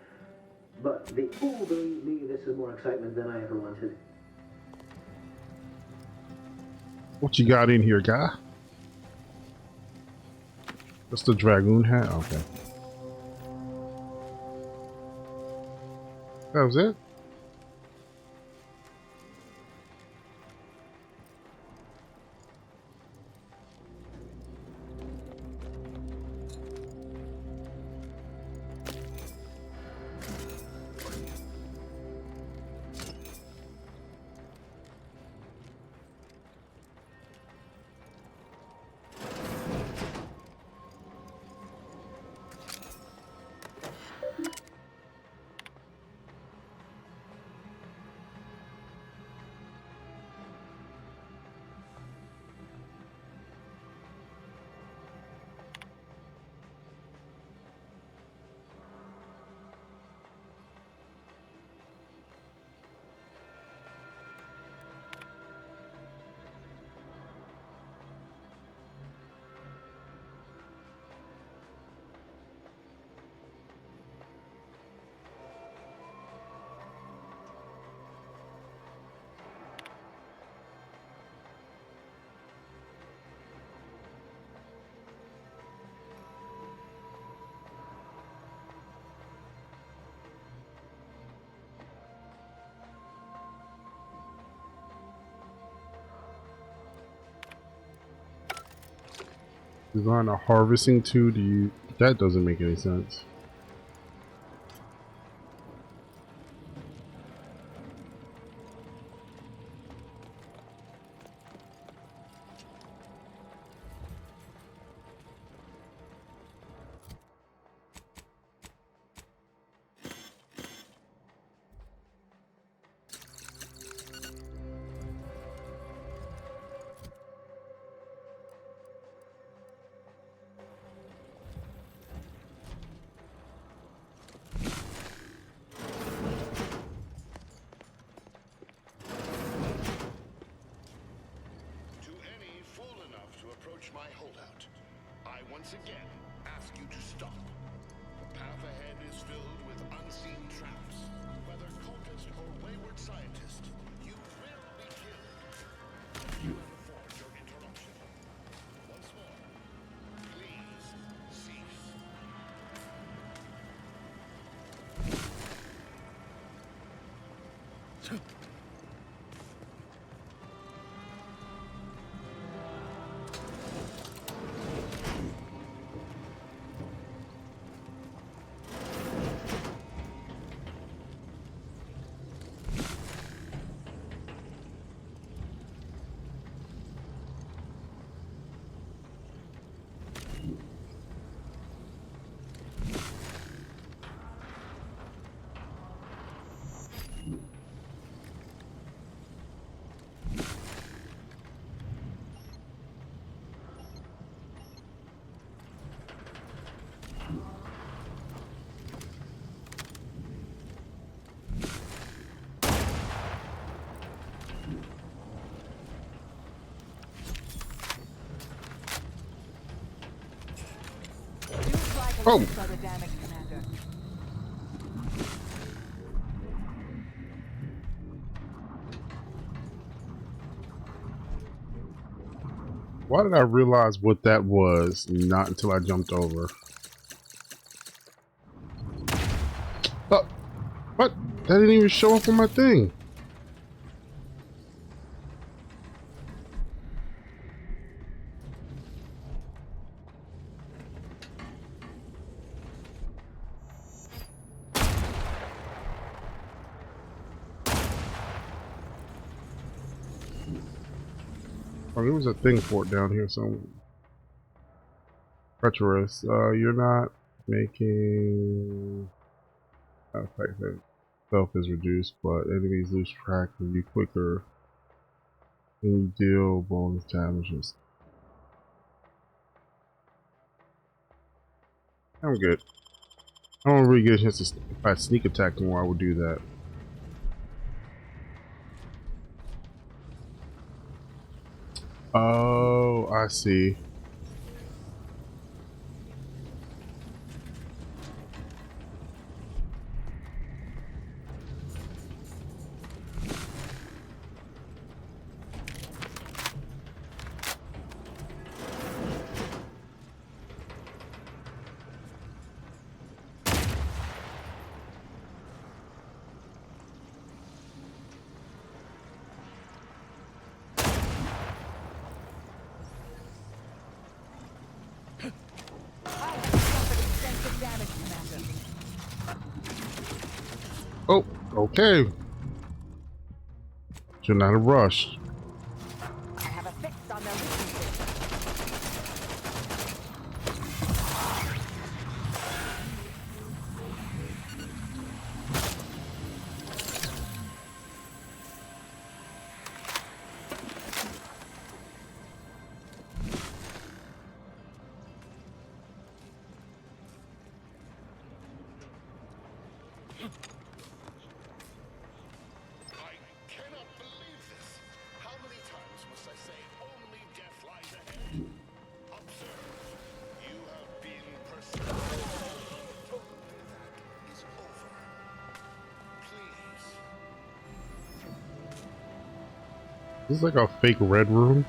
But the fool, believe me, this is more excitement than I ever wanted. What you got in here, guy? That's the dragoon hat? Okay. That was it? Design a harvesting tool to use. That doesn't make any sense. My holdout. I once again ask you to stop. The path ahead is filled with unseen traps. Whether cultist or wayward scientist, you will be killed. You have afford your interruption. Once more, please cease. Oh! Why did I realize what that was? Not until I jumped over. Oh, what? That didn't even show up on my thing. Oh, there was a thing for it down here somewhere. Treacherous. You're not making. Effect that self is reduced, but enemies lose track of you quicker and you deal bonus damages. I'm good. I don't really get a chance to. If I sneak attack more, I would do that. Oh, I see. Oh, okay. Should not have rushed. I have a fix on their weaknesses. This is like a fake red room.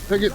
Take it.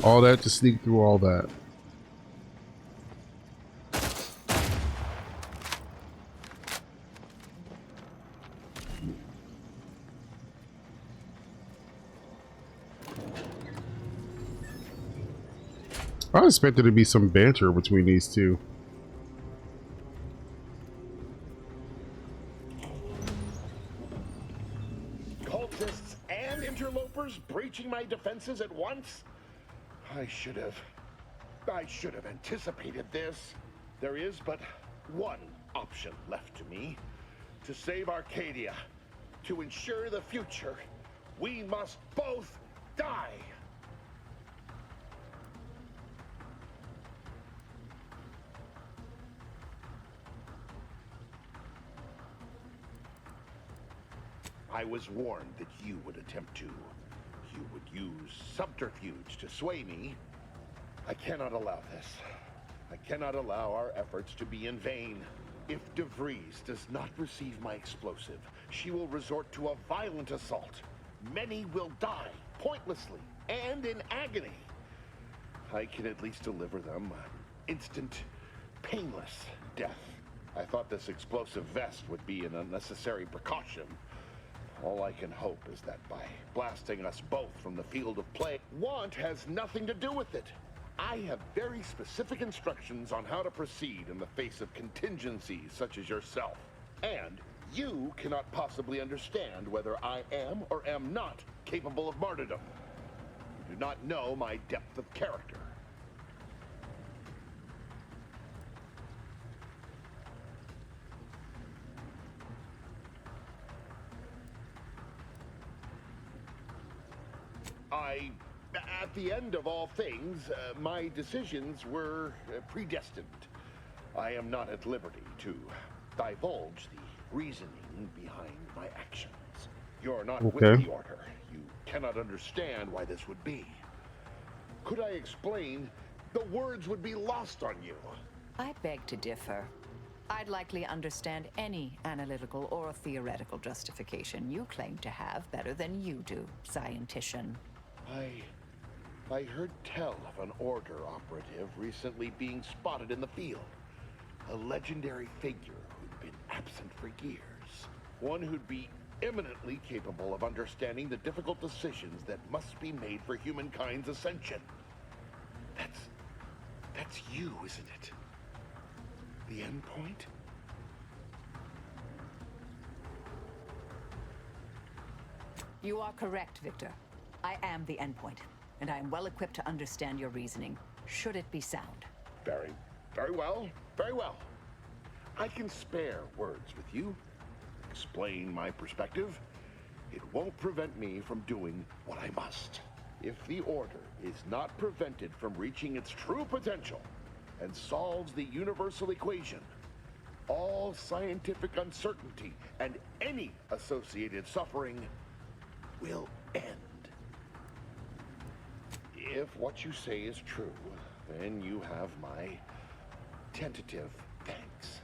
All that to sneak through all that. I expected there to be some banter between these two. Cultists and interlopers breaching my defenses at once? I should have anticipated this. There is but one option left to me. To save Arcadia, to ensure the future, we must both die. I was warned that you would attempt to. You would use subterfuge to sway me. I cannot allow this. I cannot allow our efforts to be in vain. If DeVries does not receive my explosive, she will resort to a violent assault. Many will die, pointlessly, and in agony. I can at least deliver them instant, painless death. I thought this explosive vest would be an unnecessary precaution. All I can hope is that by blasting us both from the field of play, want has nothing to do with it. I have very specific instructions on how to proceed in the face of contingencies such as yourself. And you cannot possibly understand whether I am or am not capable of martyrdom. You do not know my depth of character. At the end of all things, my decisions were predestined. I am not at liberty to divulge the reasoning behind my actions. You're not with the Order. You cannot understand why this would be. Could I explain, the words would be lost on you. I beg to differ. I'd likely understand any analytical or theoretical justification you claim to have better than you do, scientician. I heard tell of an Order operative recently being spotted in the field. A legendary figure who'd been absent for years. One who'd be eminently capable of understanding the difficult decisions that must be made for humankind's ascension. That's you, isn't it? The end point? You are correct, Victor. I am the endpoint, and I am well equipped to understand your reasoning, should it be sound. Very well, very well. I can spare words with you, explain my perspective. It won't prevent me from doing what I must. If the Order is not prevented from reaching its true potential and solves the universal equation, all scientific uncertainty and any associated suffering will end. If what you say is true, then you have my tentative thanks.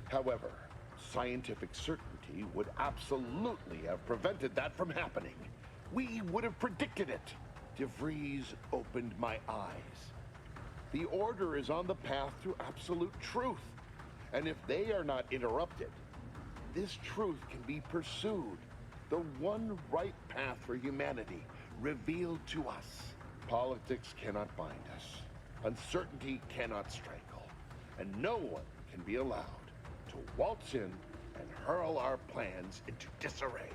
However, scientific certainty would absolutely have prevented that from happening. We would have predicted it. DeVries opened my eyes. The Order is on the path to absolute truth. And if they are not interrupted, this truth can be pursued. The one right path for humanity revealed to us. Politics cannot bind us. Uncertainty cannot strangle. And no one can be allowed to waltz in and hurl our plans into disarray.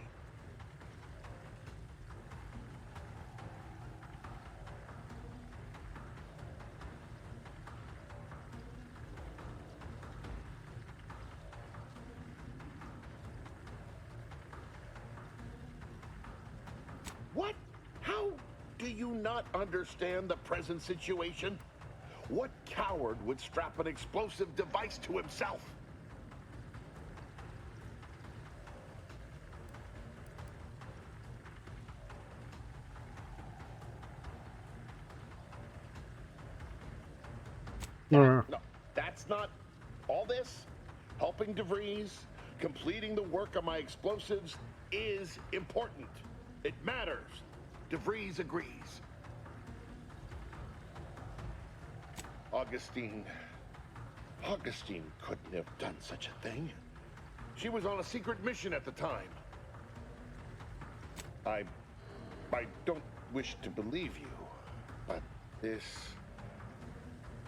What? How do you not understand the present situation? What coward would strap an explosive device to himself? No, that's not all this. Helping DeVries, completing the work on my explosives is important. It matters. DeVries agrees. Augustine couldn't have done such a thing. She was on a secret mission at the time. I don't wish to believe you, but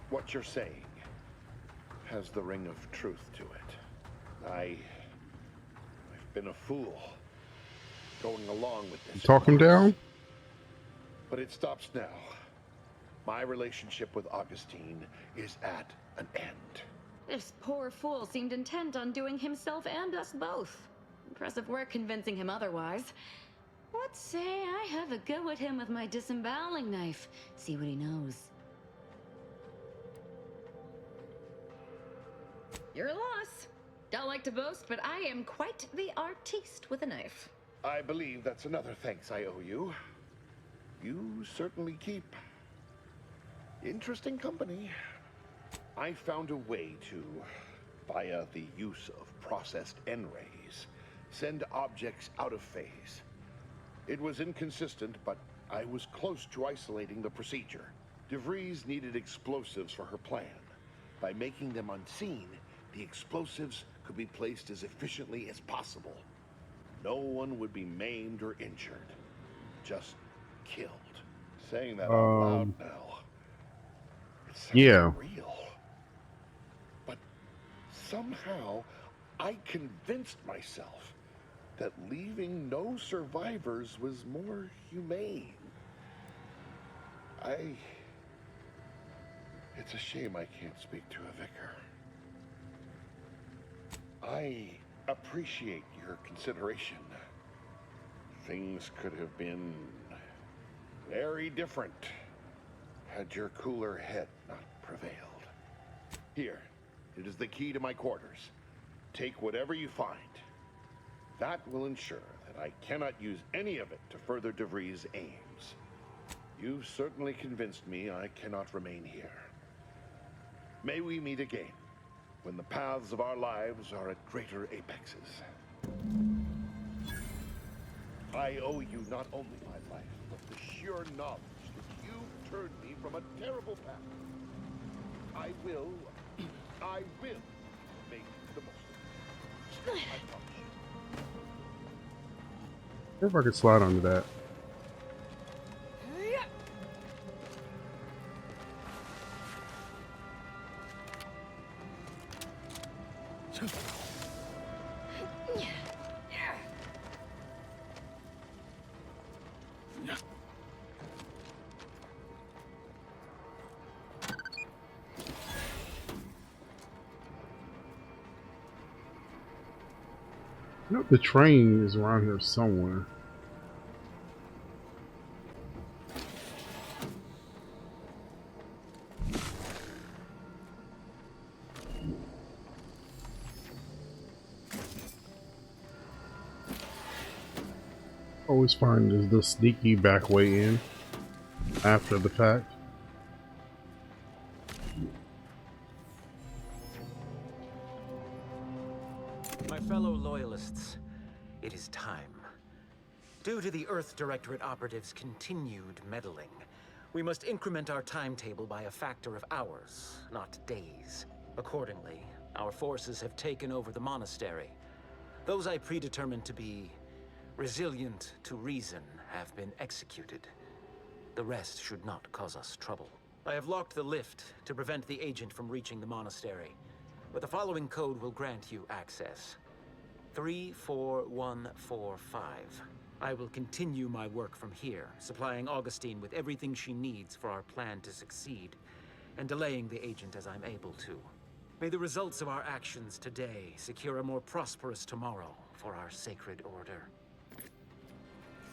what you're saying has the ring of truth to it. I've been a fool going along with this. Talk him down? But it stops now. My relationship with Augustine is at an end. This poor fool seemed intent on doing himself and us both. Impressive work convincing him otherwise. Let's say I have a go at him with my disemboweling knife. See what he knows. Your loss. Don't like to boast, but I am quite the artiste with a knife. I believe that's another thanks I owe you. You certainly keep interesting company. I found a way to, via the use of processed N-rays, send objects out of phase. It was inconsistent, but I was close to isolating the procedure. DeVries needed explosives for her plan. By making them unseen, the explosives could be placed as efficiently as possible. No one would be maimed or injured. Just killed. Saying that out loud now, it sounds real. But somehow, I convinced myself that leaving no survivors was more humane. It's a shame I can't speak to a vicar. I appreciate your consideration. Things could have been very different had your cooler head not prevailed. Here, it is the key to my quarters. Take whatever you find. That will ensure that I cannot use any of it to further DeVries' aims. You've certainly convinced me I cannot remain here. May we meet again, when the paths of our lives are at greater apexes. I owe you not only my life, but the sheer knowledge that you turned me from a terrible path. I will make the most of it. I promise you. If I could slide onto that. I know the train is around here somewhere. Always find is the sneaky back way in after the fact. My fellow loyalists, it is time. Due to the Earth Directorate operatives' continued meddling, we must increment our timetable by a factor of hours, not days. Accordingly, our forces have taken over the monastery. Those I predetermined to be resilient to reason have been executed. The rest should not cause us trouble. I have locked the lift to prevent the agent from reaching the monastery, but the following code will grant you access. 34145. I will continue my work from here, supplying Augustine with everything she needs for our plan to succeed, and delaying the agent as I'm able to. May the results of our actions today secure a more prosperous tomorrow for our sacred order.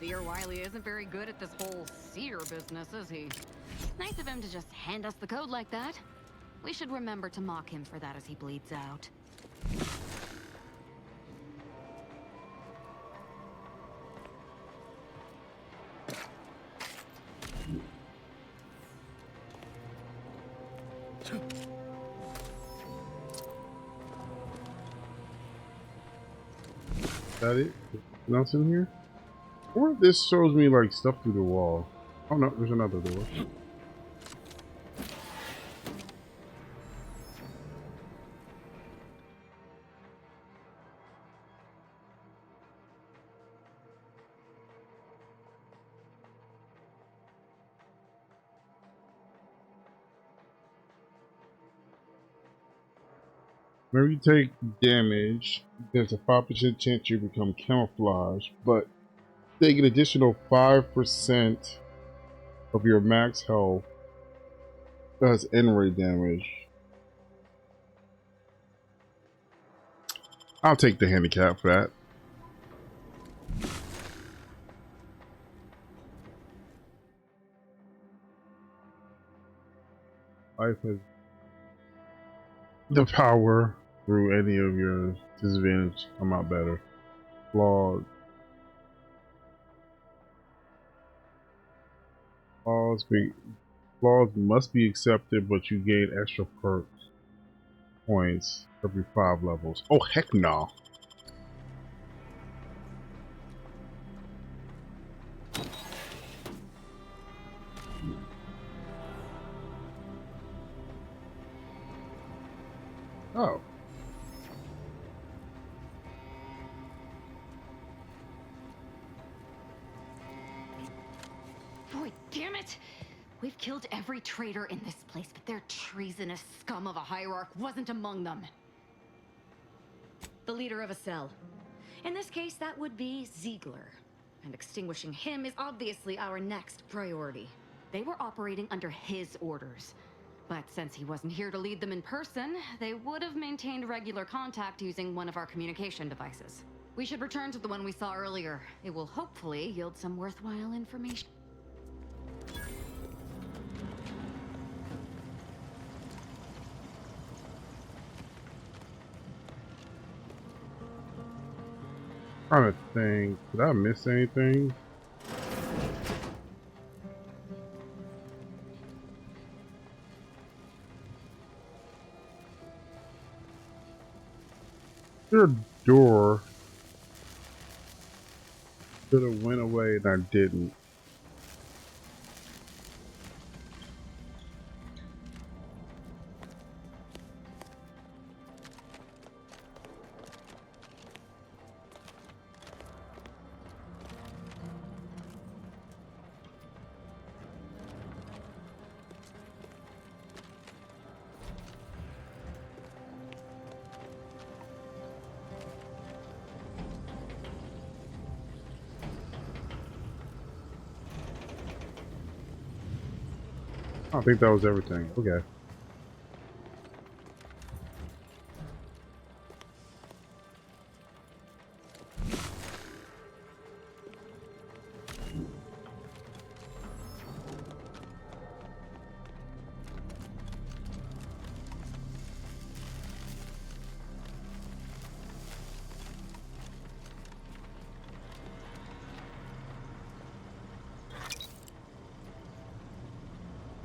Seer Wiley isn't very good at this whole seer business, is he? Nice of him to just hand us the code like that. We should remember to mock him for that as he bleeds out. Is that it? Nothing else in here? Or this shows me like stuff through the wall. Oh no, there's another door. Whenever you take damage, there's a 5% chance you become camouflaged, but take an additional 5% of your max health does N-ray damage. I'll take the handicap for that. Life has the power through any of your disadvantage come out better. Flaws must be accepted, but you gain extra perk points every 5 levels. Oh heck no! Oh. Boy, damn it! We've killed every traitor in this place, but their treasonous scum of a hierarch wasn't among them. The leader of a cell. In this case, that would be Ziegler. And extinguishing him is obviously our next priority. They were operating under his orders. But since he wasn't here to lead them in person, they would have maintained regular contact using one of our communication devices. We should return to the one we saw earlier. It will hopefully yield some worthwhile information. Trying to think, did I miss anything? Your door should have went away and I didn't. I think that was everything. Okay.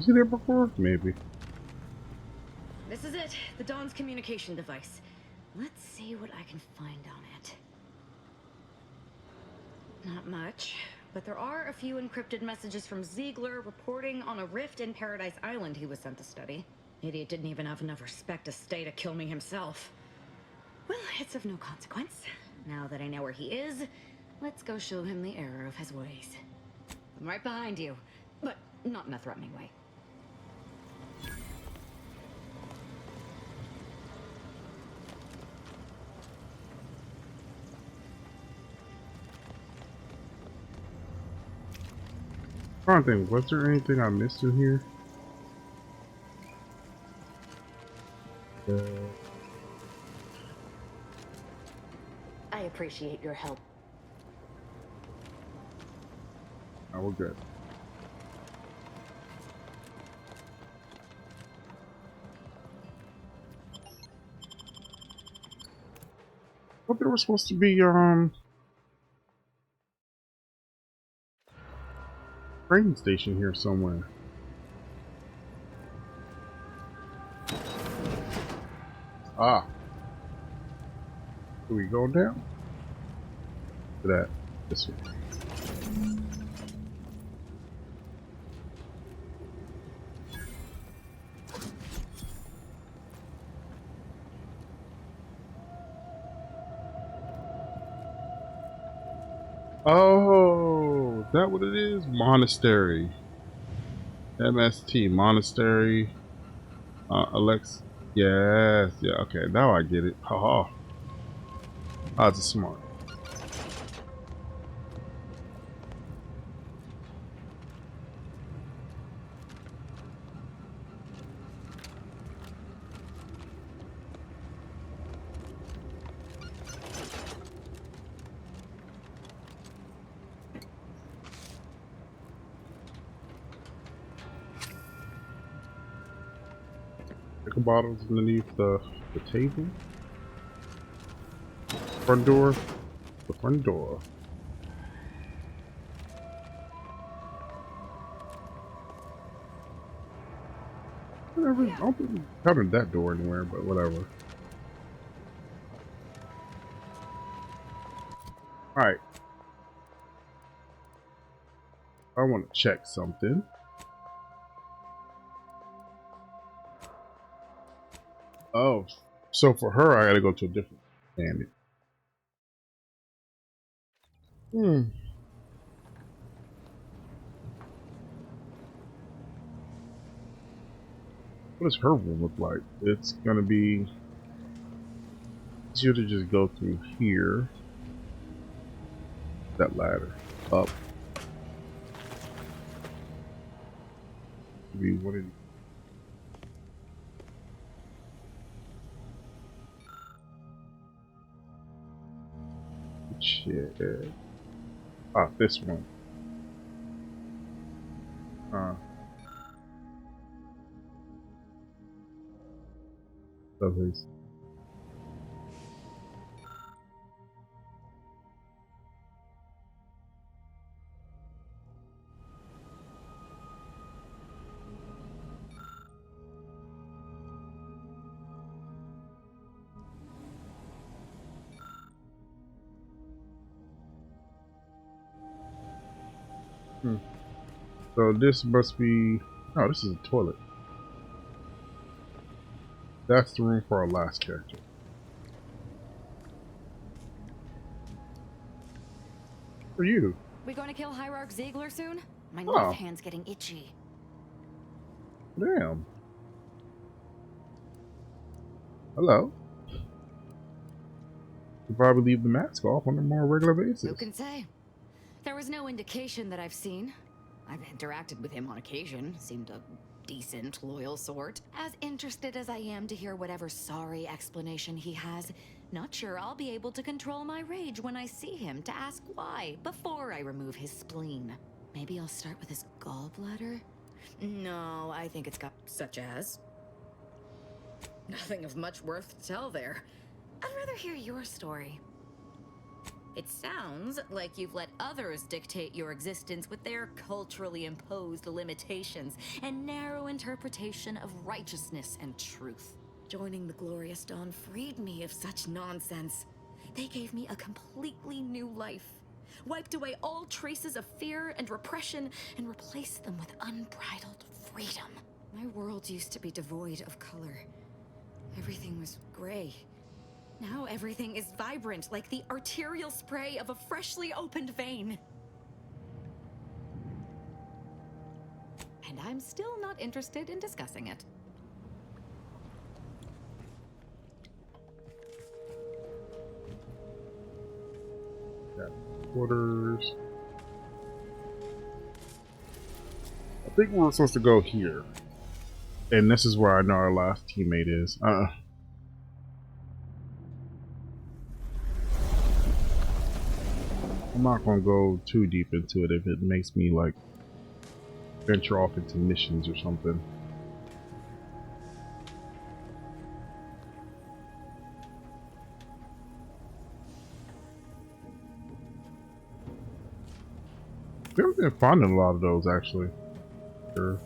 Was he there before? Maybe. This is it, the Dawn's communication device. Let's see what I can find on it. Not much, but there are a few encrypted messages from Ziegler reporting on a rift in Paradise Island he was sent to study. Idiot didn't even have enough respect to stay to kill me himself. Well, it's of no consequence. Now that I know where he is, let's go show him the error of his ways. I'm right behind you, but not in a threatening way. I don't think, was there anything I missed in here? I appreciate your help. Oh, we're good. I thought there was supposed to be train station here somewhere. Ah. Are we going down? To that. This way. Oh, is that what it is? Monastery. MST, Monastery. Alex. Yes, yeah, okay, now I get it. Haha. Odds are smart. Liquor bottles underneath the table. Front door. The front door. Whatever. I don't think we covered that door anywhere, but whatever. Alright. I want to check something. Oh, so for her, I gotta go to a different planet. What does her room look like? It's gonna be easier to just go through here. That ladder. Up. Maybe what did shit. Ah, this one. Others. So this must be. Oh, this is a toilet. That's the room for our last character. For you. We going to kill Hierarch Ziegler soon? My Oh. left hand's getting itchy. Damn. Hello. You probably leave the mask off on a more regular basis. Who can say? There was no indication that I've seen. I've interacted with him on occasion. Seemed a decent, loyal sort. As interested as I am to hear whatever sorry explanation he has, not sure I'll be able to control my rage when I see him to ask why before I remove his spleen. Maybe I'll start with his gallbladder? No, I think it's got such as. Nothing of much worth to tell there. I'd rather hear your story. It sounds like you've let others dictate your existence with their culturally imposed limitations and narrow interpretation of righteousness and truth. Joining the Glorious Dawn freed me of such nonsense. They gave me a completely new life, wiped away all traces of fear and repression, and replaced them with unbridled freedom. My world used to be devoid of color. Everything was gray. Now everything is vibrant, like the arterial spray of a freshly opened vein. And I'm still not interested in discussing it. Yeah. Quarters. I think we were supposed to go here. And this is where I know our last teammate is. I'm not gonna go too deep into it if it makes me like venture off into missions or something. We haven't been finding a lot of those actually. Sure.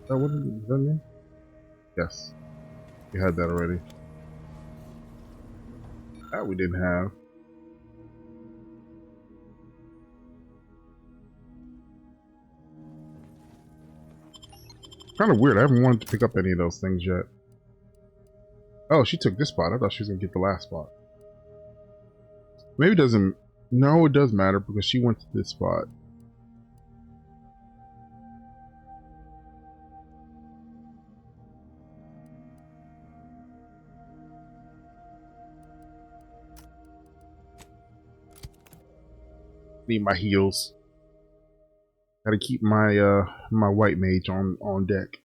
That wasn't me? Yes. We had that already. That we didn't have. Kind of weird. I haven't wanted to pick up any of those things yet. Oh, she took this spot. I thought she was going to get the last spot. Maybe it doesn't... No, it does matter because she went to this spot. Need my heals. Gotta keep my my white mage on deck.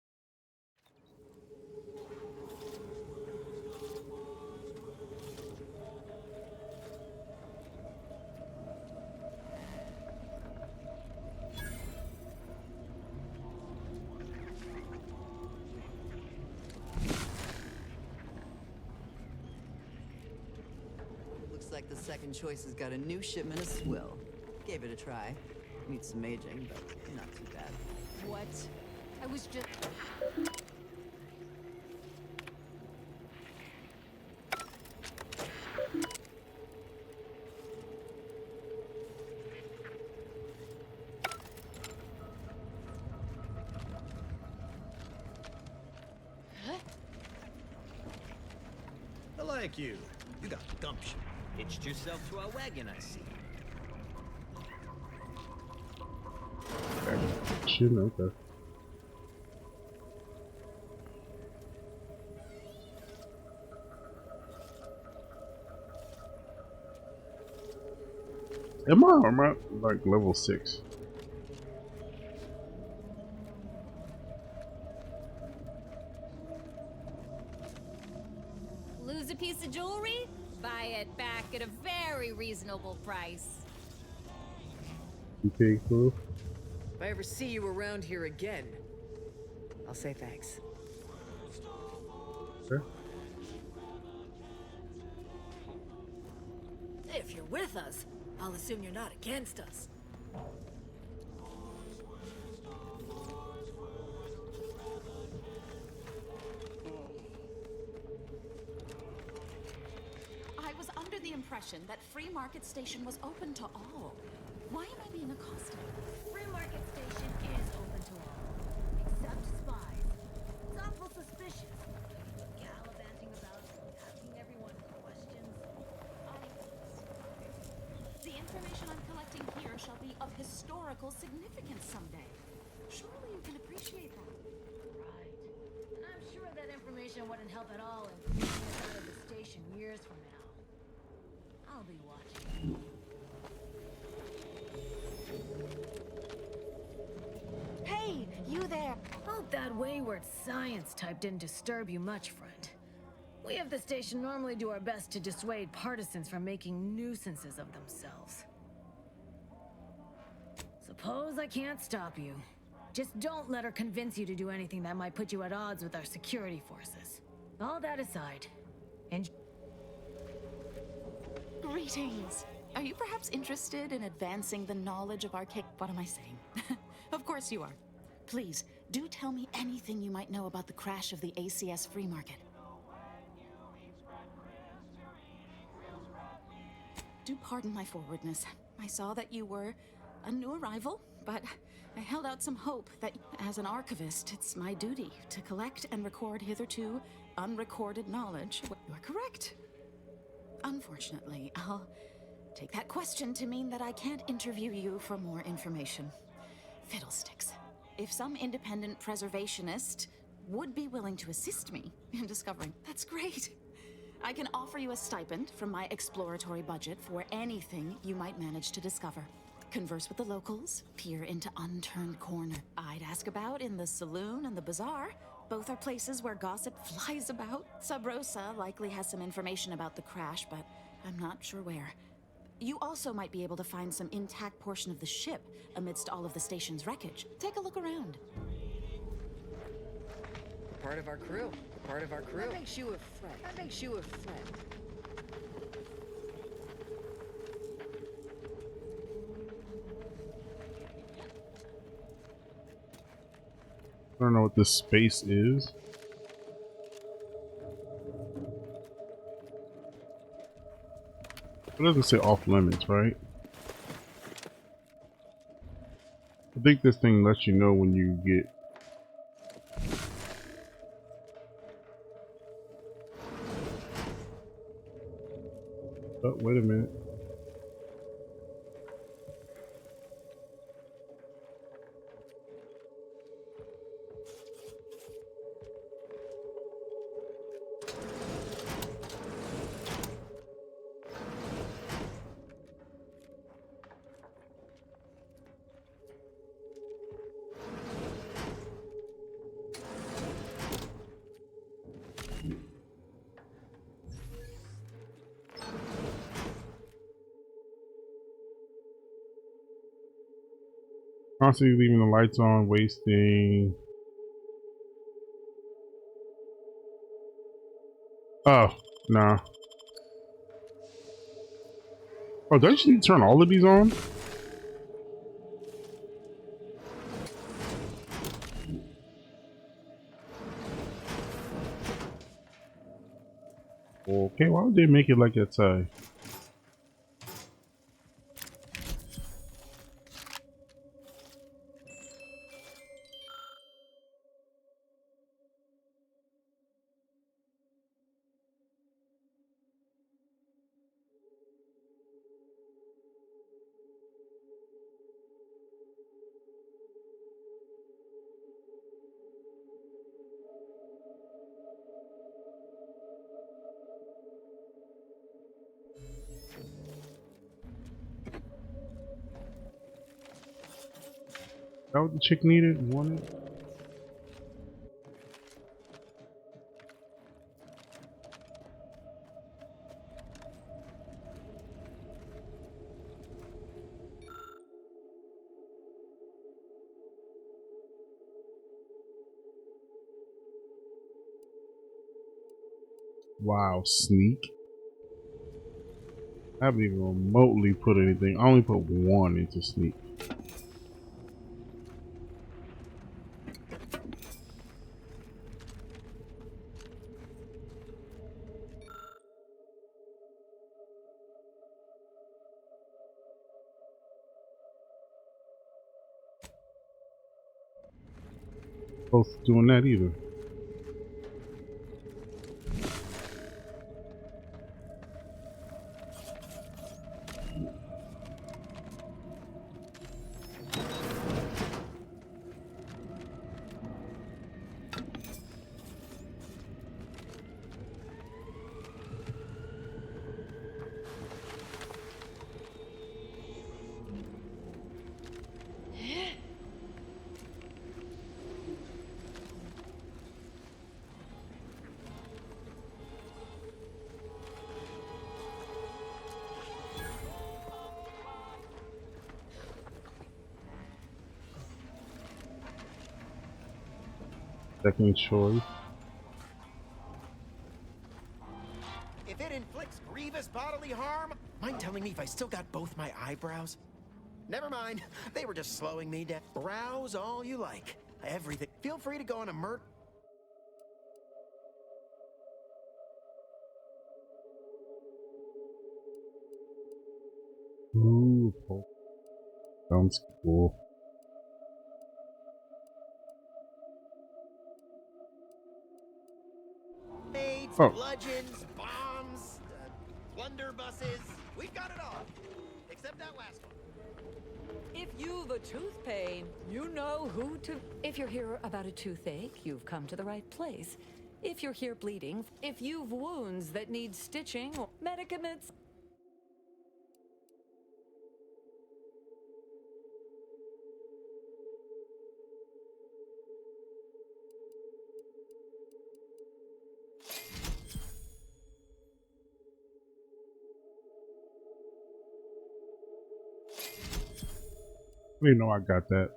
Looks like the second choice has got a new shipment of swill. Gave it a try. Needs some aging, but not too bad. What? I was just... I like you. You got gumption. Hitched yourself to our wagon, I see. Okay. Am I like level 6? Lose a piece of jewelry? Buy it back at a very reasonable price. Okay, cool. If I ever see you around here again, I'll say thanks. Okay. If you're with us, I'll assume you're not against us. I was under the impression that Free Market Station was open to all. Why am I being accosted? Free Market Station is open to all, except spies. It's awful suspicious. Gallivanting about, asking everyone questions. The information I'm collecting here shall be of historical significance someday. Surely you can appreciate that. Right. And I'm sure that information wouldn't help at all in getting us out of the station years from now. I'll be watching. Hey, you there! Hope that wayward science type didn't disturb you much, friend. We of the station normally do our best to dissuade partisans from making nuisances of themselves. Suppose I can't stop you. Just don't let her convince you to do anything that might put you at odds with our security forces. All that aside, Greetings. Are you perhaps interested in advancing the knowledge of archaic? What am I saying? Of course you are. Please, do tell me anything you might know about the crash of the ACS free market. Do pardon my forwardness. I saw that you were a new arrival, but I held out some hope that, as an archivist, it's my duty to collect and record hitherto unrecorded knowledge. You are correct. Unfortunately, I'll take that question to mean that I can't interview you for more information. Fiddlesticks. If some independent preservationist would be willing to assist me in discovering, that's great. I can offer you a stipend from my exploratory budget for anything you might manage to discover. Converse with the locals, peer into unturned corner. I'd ask about in the saloon and the bazaar. Both are places where gossip flies about. Sub Rosa likely has some information about the crash, but I'm not sure where. You also might be able to find some intact portion of the ship amidst all of the station's wreckage. Take a look around. Part of our crew. Part of our crew. That makes you a friend. That makes you a friend. I don't know what this space is. It doesn't say off limits, right? I think this thing lets you know when you get. Oh, wait a minute. Constantly leaving the lights on, wasting. Oh, nah. Oh, don't you need to turn all of these on? Okay, why would they make it like it's that what the chick needed? Wanted? Wow, sneak. I haven't even remotely put anything. I only put one into sneak. Both doing that either. Second choice. If it inflicts grievous body bodily harm? Mind telling me if I still got both my eyebrows? Never mind. They were just slowing me down. Browse all you like. Everything. Feel free to go on a Ooh, sounds cool. Oh. bludgeons, bombs, blunderbusses. We've got it all. Except that last one. If you've a tooth pain, you know who to... If you're here about a toothache, you've come to the right place. If you're here bleeding, if you've wounds that need stitching or medicaments... You know I got that.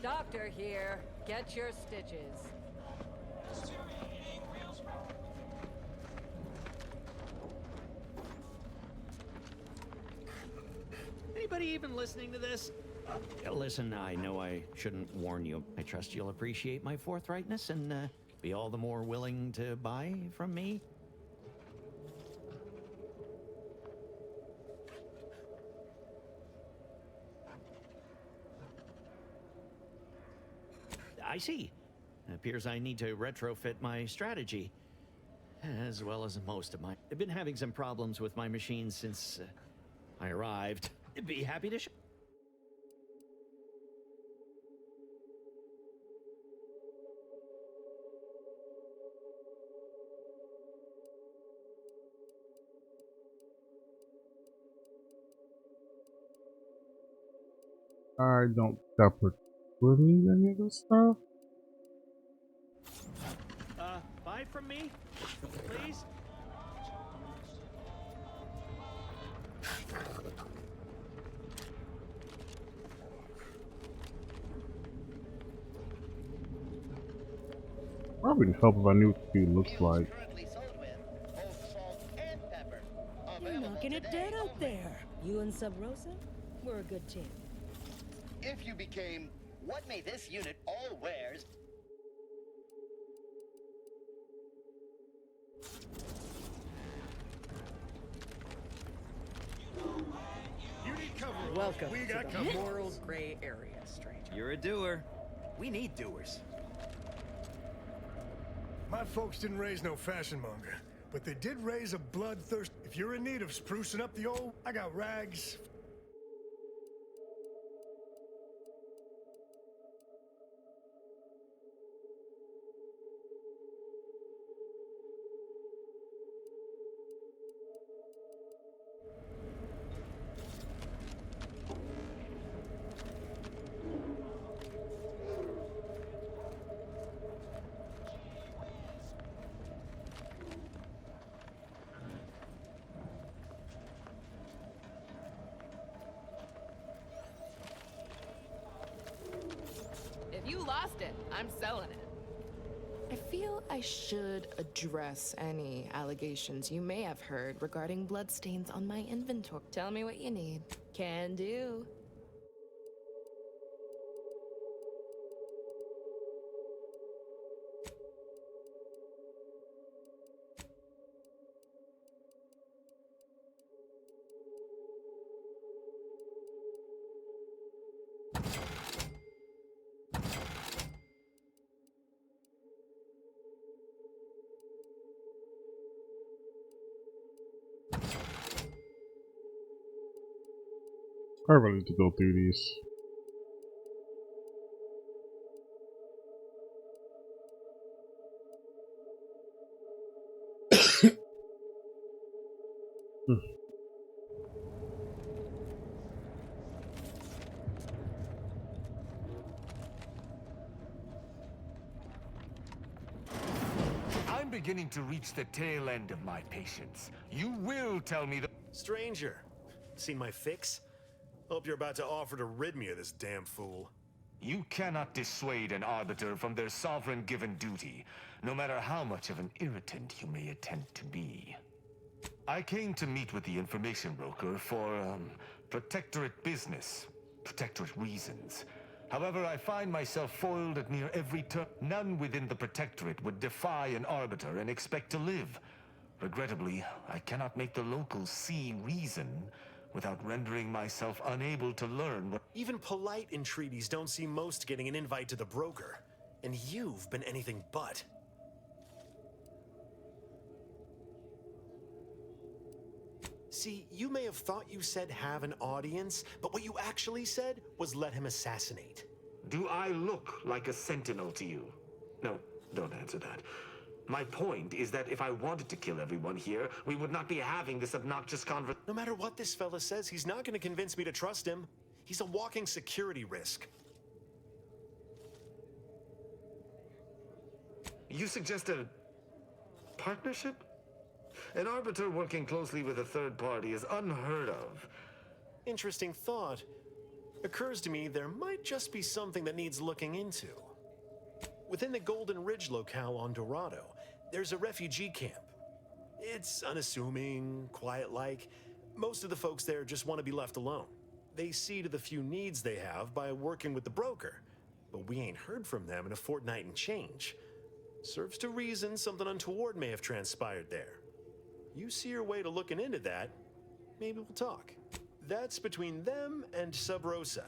Doctor here, get your stitches. Anybody even listening to this? Listen, I know I shouldn't warn you. I trust you'll appreciate my forthrightness and be all the more willing to buy from me. I see. It appears I need to retrofit my strategy, as well as most of my... I've been having some problems with my machine since I arrived. I'd be happy to show... I don't need any of this stuff. Buy from me, please. Probably help if I knew what the food looks like. You're knocking it dead out there. You and Sub Rosa, we're a good team. If you became what may this unit all wears. You need cover. Welcome We to got the cover. moral gray area, stranger. You're a doer. We need doers. My folks didn't raise no fashion monger, but they did raise a bloodthirst. If you're in need of sprucing up the old, I got rags. If you lost it, I'm selling it. I feel I should address any allegations you may have heard regarding bloodstains on my inventory. Tell me what you need. Can do. I really need to go through these. I'm beginning to reach the tail end of my patience. You will tell me the... Stranger, seen my fix? Hope you're about to offer to rid me of this damn fool. You cannot dissuade an arbiter from their sovereign given duty, no matter how much of an irritant you may attempt to be. I came to meet with the information broker for, protectorate business, protectorate reasons. However, I find myself foiled at near every turn. None within the protectorate would defy an arbiter and expect to live. Regrettably, I cannot make the locals see reason without rendering myself unable to learn what— Even polite entreaties don't see most getting an invite to the broker. And you've been anything but. See, you may have thought you said have an audience, but what you actually said was let him assassinate. Do I look like a sentinel to you? No, don't answer that. My point is that if I wanted to kill everyone here, we would not be having this obnoxious conversation. No matter what this fella says, he's not going to convince me to trust him. He's a walking security risk. You suggest a partnership? An arbiter working closely with a third party is unheard of. Interesting thought. Occurs to me there might just be something that needs looking into. Within the Golden Ridge locale on Dorado, there's a refugee camp. It's unassuming, quiet-like. Most of the folks there just want to be left alone. They see to the few needs they have by working with the broker. But we ain't heard from them in a fortnight and change. Serves to reason something untoward may have transpired there. You see your way to looking into that, maybe we'll talk. That's between them and Sub Rosa.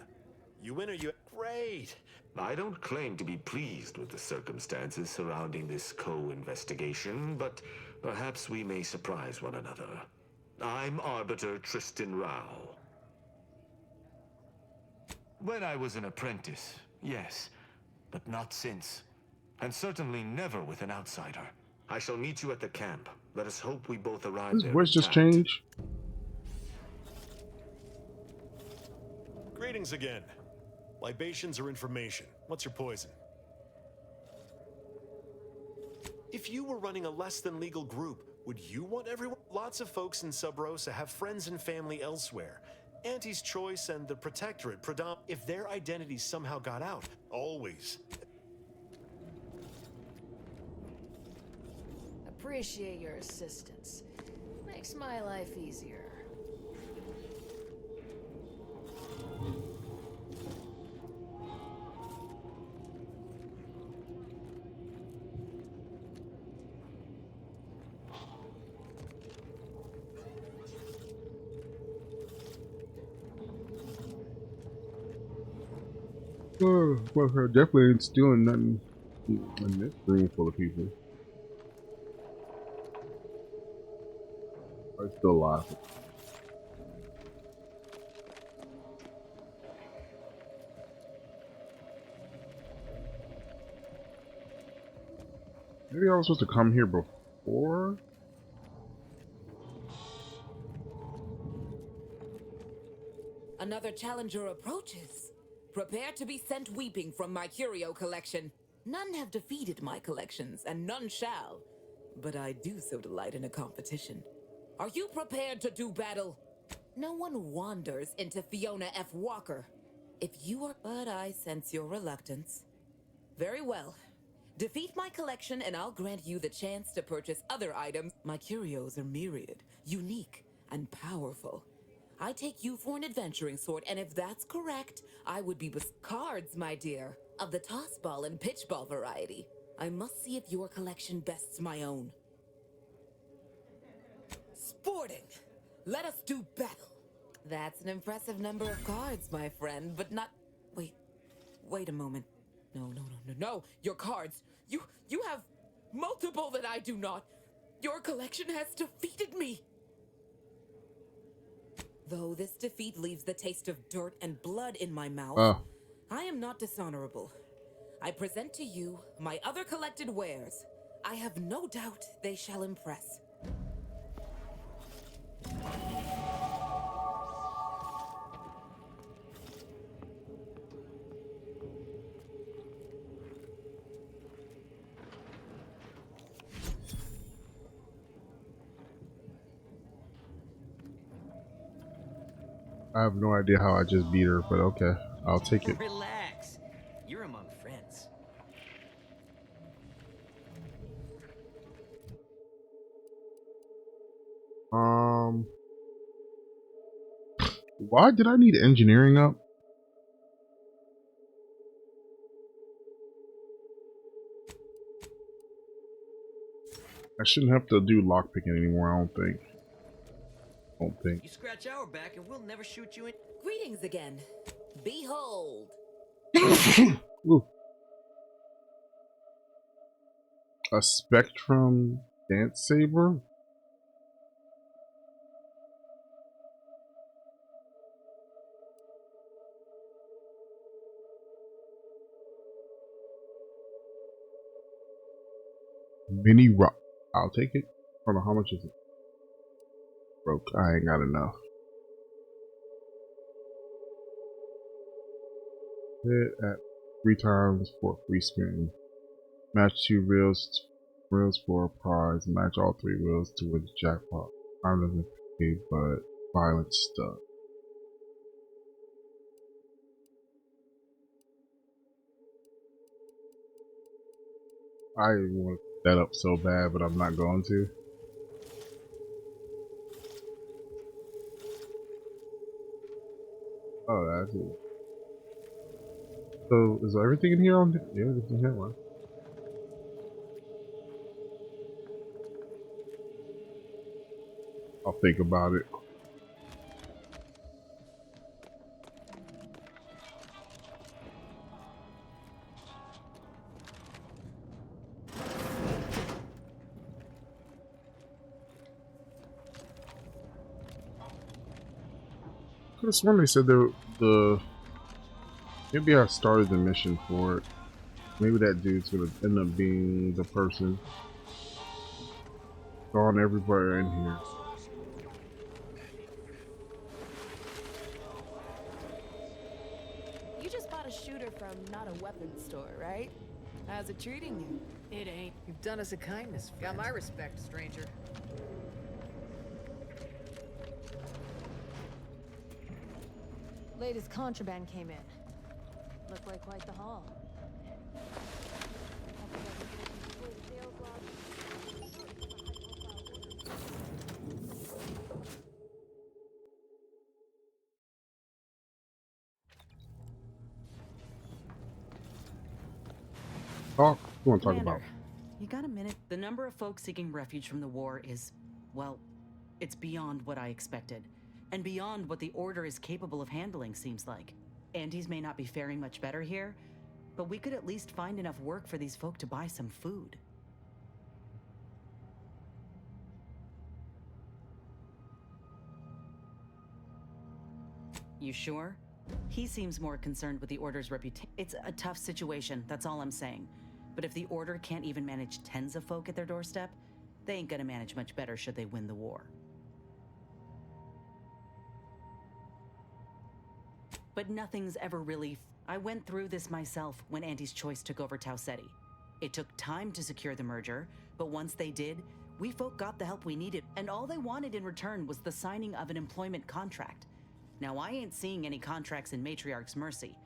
You win or you— Great! I don't claim to be pleased with the circumstances surrounding this co-investigation, but perhaps we may surprise one another. I'm Arbiter Tristan Rao. When I was an apprentice, yes, but not since. And certainly never with an outsider. I shall meet you at the camp. Let us hope we both arrive His there. voice just changed. Greetings again. Libations or information? What's your poison? If you were running a less than legal group, would you want everyone? Lots of folks in Sub Rosa have friends and family elsewhere. Auntie's Choice and the Protectorate if their identities somehow got out, always. Appreciate your assistance. Makes my life easier. Well, her definitely ain't stealing nothing in this room full of people. I still alive. Maybe I was supposed to come here before? Another challenger approaches. Prepare to be sent weeping from my curio collection. None have defeated my collections, and none shall. But I do so delight in a competition. Are you prepared to do battle? No one wanders into Fiona F. Walker. If you are— But I sense your reluctance. Very well. Defeat my collection and I'll grant you the chance to purchase other items. My curios are myriad, unique, and powerful. I take you for an adventuring sort, and if that's correct, I would be cards, my dear, of the toss ball and pitch ball variety. I must see if your collection bests my own. Sporting! Let us do battle! That's an impressive number of cards, my friend, but not— Wait a moment. No, your cards! You have multiple that I do not! Your collection has defeated me! Though this defeat leaves the taste of dirt and blood in my mouth, I am not dishonorable. I present to you my other collected wares. I have no doubt they shall impress. I have no idea how I just beat her, but okay, I'll take it. Relax. Um, why did I need engineering up? I shouldn't have to do lockpicking anymore, I don't think. You scratch our back and we'll never shoot you in. Greetings again. Behold. Ooh. A Spectrum dance saber? Mini rock. I'll take it. Hold on, how much is it? Broke. I ain't got enough. Hit at 3 times for free spin. Match 2 reels for a prize. Match all 3 reels to win the jackpot. I'm doesn't pay, but violent stuff. I want that up so bad, but I'm not going to. Oh, that's it. So, is everything in here on? Yeah, everything here. One. I'll think about it. Could have sworn they said the maybe I started the mission for it. Maybe that dude's gonna end up being the person. Gone everywhere in here. You just bought a shooter from not a weapons store, right? How's it treating you? It ain't. You've done us a kindness. Got my respect, stranger. Latest contraband came in. Looked like quite the haul. Oh, you want to talk Commander, about? you got a minute? The number of folks seeking refuge from the war is, well, it's beyond what I expected. And beyond what the Order is capable of handling, seems like. Andes may not be faring much better here, but we could at least find enough work for these folk to buy some food. You sure? He seems more concerned with the Order's reputation. It's a tough situation, that's all I'm saying. But if the Order can't even manage tens of folk at their doorstep, they ain't gonna manage much better should they win the war. But nothing's ever really... I went through this myself when Andy's Choice took over Tau Ceti. It took time to secure the merger, but once they did, we folk got the help we needed, and all they wanted in return was the signing of an employment contract. Now, I ain't seeing any contracts in Matriarch's mercy,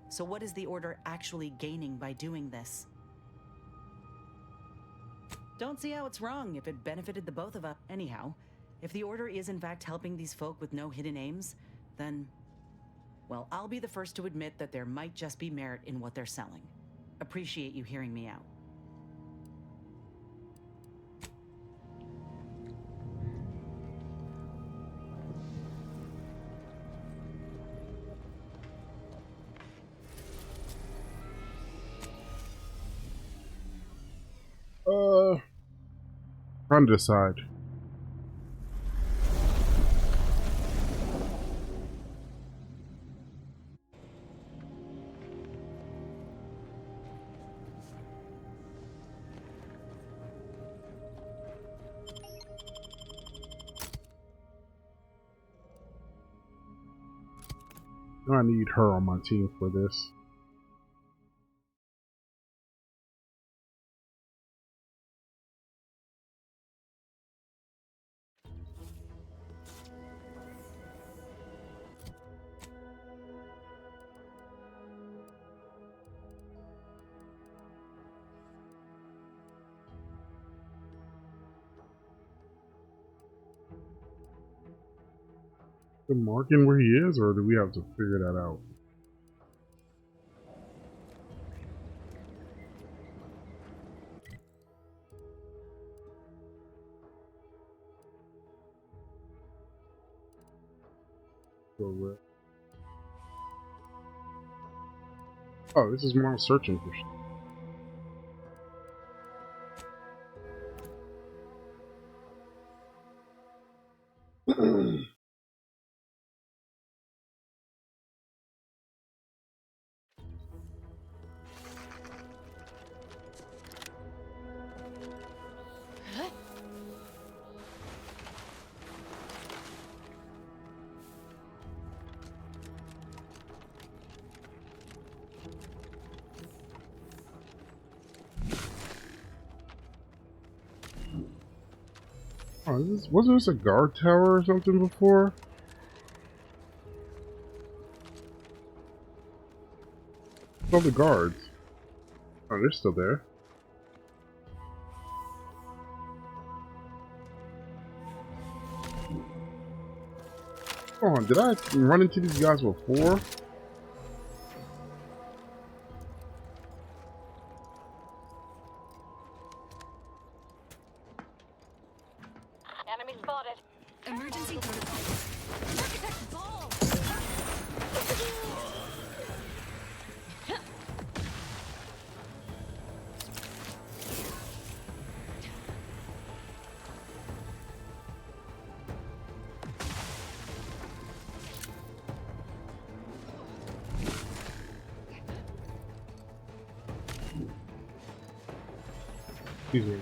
so what is the Order actually gaining by doing this? Don't see how it's wrong if it benefited the both of us. Anyhow, if the Order is in fact helping these folk with no hidden aims, then... well, I'll be the first to admit that there might just be merit in what they're selling. Appreciate you hearing me out. Trying to decide. I need her on my team for this. The marking where he is, or do we have to figure that out? Oh, this is more searching for shit. Oh, wasn't this a guard tower or something before? All the guards. Oh, they're still there. Hold on, did I run into these guys before? Enemy spotted. Emergency protocol. Architect ball. Excuse me.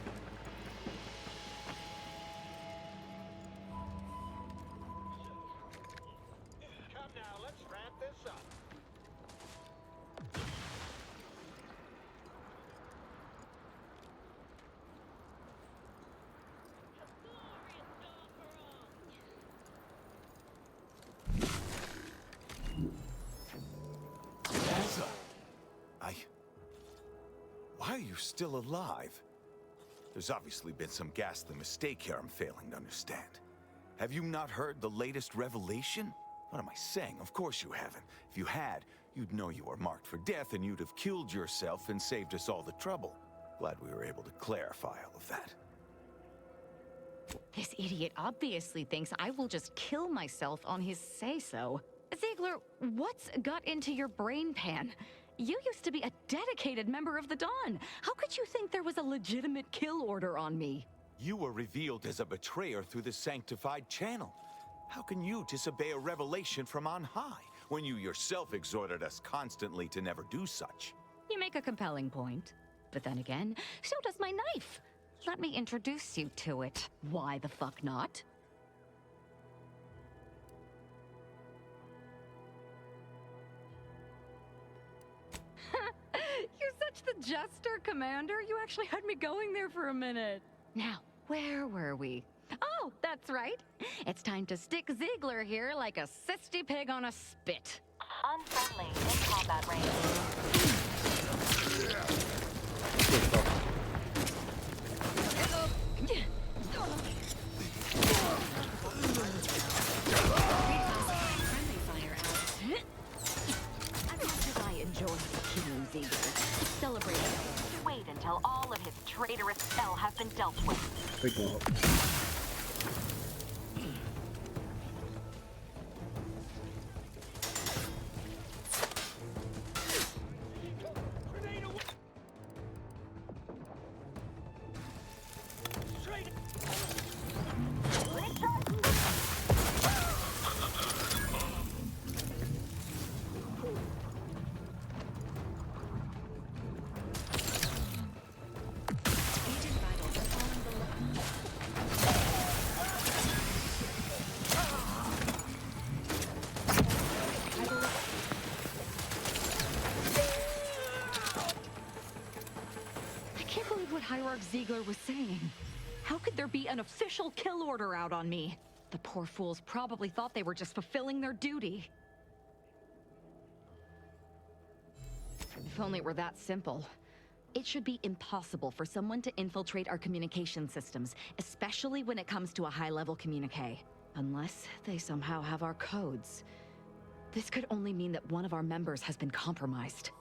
Why are you still alive? There's obviously been some ghastly mistake here I'm failing to understand. Have you not heard the latest revelation? What am I saying? Of course you haven't. If you had, you'd know you were marked for death and you'd have killed yourself and saved us all the trouble. Glad we were able to clarify all of that. This idiot obviously thinks I will just kill myself on his say-so. Ziegler, what's got into your brain pan? You used to be a dedicated member of the Dawn. How could you think there was a legitimate kill order on me? You were revealed as a betrayer through the sanctified channel. How can you disobey a revelation from on high when you yourself exhorted us constantly to never do such? You make a compelling point. But then again, so does my knife. Let me introduce you to it. Why the fuck not? You're such the jester, Commander. You actually had me going there for a minute. Now, where were we? Oh, that's right. It's time to stick Ziegler here like a sissy pig on a spit. Unfriendly in combat range. As much as I enjoy killing Ziegler, celebrate it. Wait until all of his traitorous spell has been dealt with. Ziegler was saying. How could there be an official kill order out on me? The poor fools probably thought they were just fulfilling their duty. If only it were that simple. It should be impossible for someone to infiltrate our communication systems, especially when it comes to a high-level communique. Unless they somehow have our codes. This could only mean that one of our members has been compromised.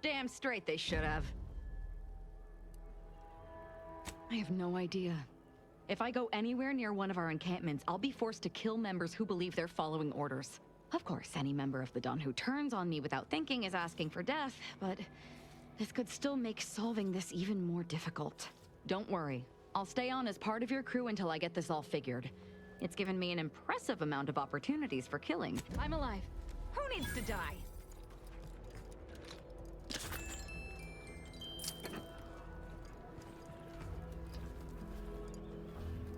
Damn straight they should have. I have no idea. If I go anywhere near one of our encampments, I'll be forced to kill members who believe they're following orders. Of course, any member of the Dawn who turns on me without thinking is asking for death, but this could still make solving this even more difficult. Don't worry. I'll stay on as part of your crew until I get this all figured. It's given me an impressive amount of opportunities for killing. I'm alive. Who needs to die?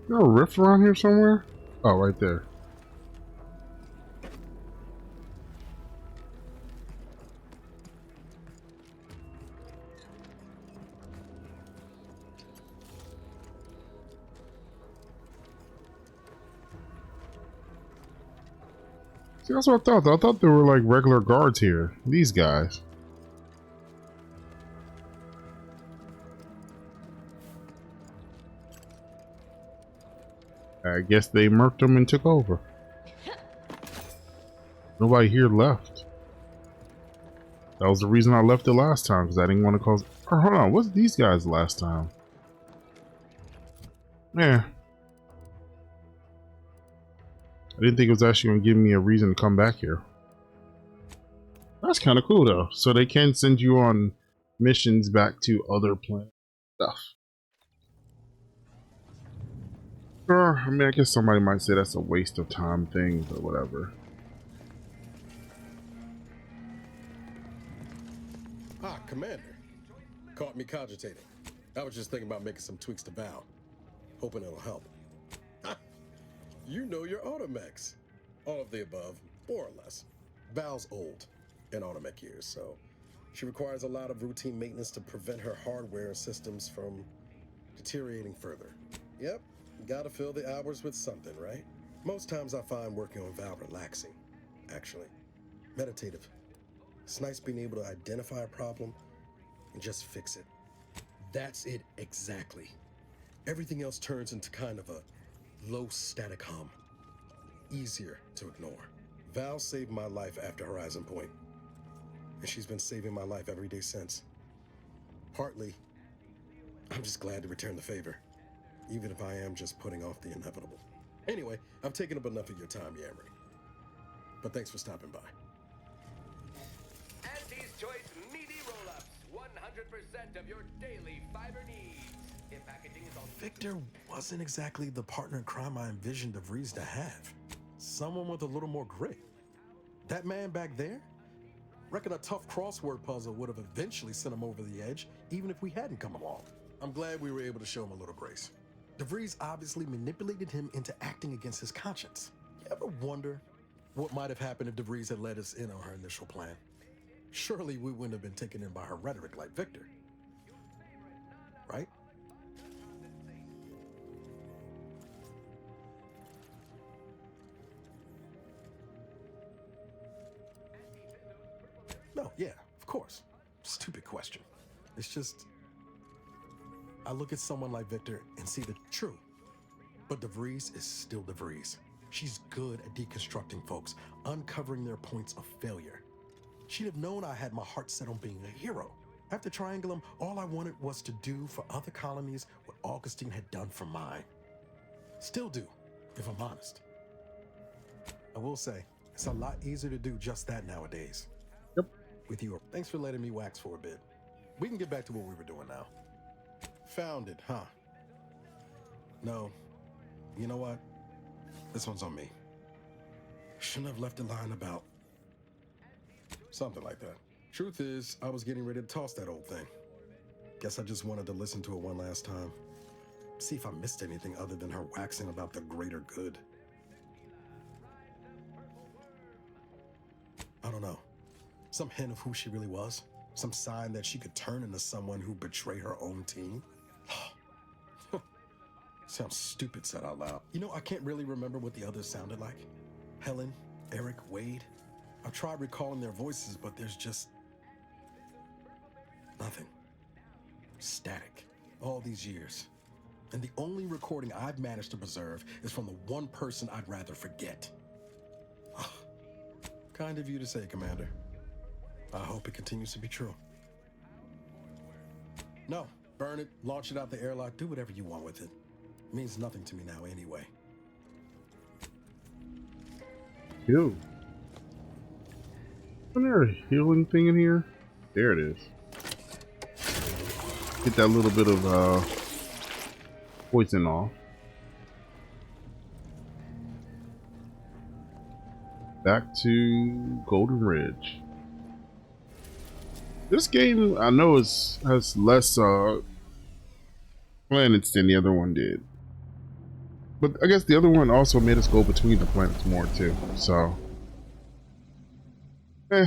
Is there a rift around here somewhere? Oh, right there. See, that's what I thought. I thought there were like regular guards here. These guys. I guess they murked them and took over. Nobody here left. That was the reason I left it last time, because I didn't want to cause... Oh, hold on, what's these guys last time? Man. I didn't think it was actually going to give me a reason to come back here. That's kind of cool, though. So they can send you on missions back to other planet stuff. I mean, I guess somebody might say that's a waste of time thing, but whatever. Ah, Commander. Caught me cogitating. I was just thinking about making some tweaks to Val. Hoping it'll help. Ha! You know your automechs. All of the above, more or less. Val's old in automech years, so she requires a lot of routine maintenance to prevent her hardware systems from deteriorating further. Yep. Gotta fill the hours with something, right? Most times I find working on Val relaxing, actually. Meditative. It's nice being able to identify a problem and just fix it. That's it exactly. Everything else turns into kind of a low static hum. Easier to ignore. Val saved my life after Horizon Point, and she's been saving my life every day since. Partly, I'm just glad to return the favor. Even if I am just putting off the inevitable. Anyway, I've taken up enough of your time, Yamri. But thanks for stopping by. Auntie's Choice Meaty Roll-Ups. 100% of your daily fiber needs. If packaging is all... Victor wasn't exactly the partner in crime I envisioned DeVries to have. Someone with a little more grit. That man back there? Reckon a tough crossword puzzle would have eventually sent him over the edge, even if we hadn't come along. I'm glad we were able to show him a little grace. DeVries obviously manipulated him into acting against his conscience. You ever wonder what might have happened if DeVries had let us in on her initial plan? Surely we wouldn't have been taken in by her rhetoric like Victor. Right? No, yeah, of course. Stupid question. It's just... I look at someone like Victor and see the true. But DeVries is still DeVries. She's good at deconstructing folks, uncovering their points of failure. She'd have known I had my heart set on being a hero. After Triangulum, all I wanted was to do for other colonies what Augustine had done for mine. Still do, if I'm honest. I will say, it's a lot easier to do just that nowadays. Yep. With you. Thanks for letting me wax for a bit. We can get back to what we were doing now. Found it, huh? No. You know what? This one's on me. Shouldn't have left a line about... something like that. Truth is, I was getting ready to toss that old thing. Guess I just wanted to listen to it one last time. See if I missed anything other than her waxing about the greater good. I don't know. Some hint of who she really was? Some sign that she could turn into someone who betrayed her own team? Sounds stupid said out loud. You know, I can't really remember what the others sounded like. Helen, Eric, Wade. I've tried recalling their voices, but there's just... nothing. Static. All these years. And the only recording I've managed to preserve is from the one person I'd rather forget. Kind of you to say, Commander. I hope it continues to be true. No, burn it, launch it out the airlock, do whatever you want with it. It means nothing to me now anyway. Ew. Isn't there a healing thing in here? There it is. Get that little bit of poison off. Back to Golden Ridge. This game I know has less planets than the other one did. But I guess the other one also made us go between the planets more too. So I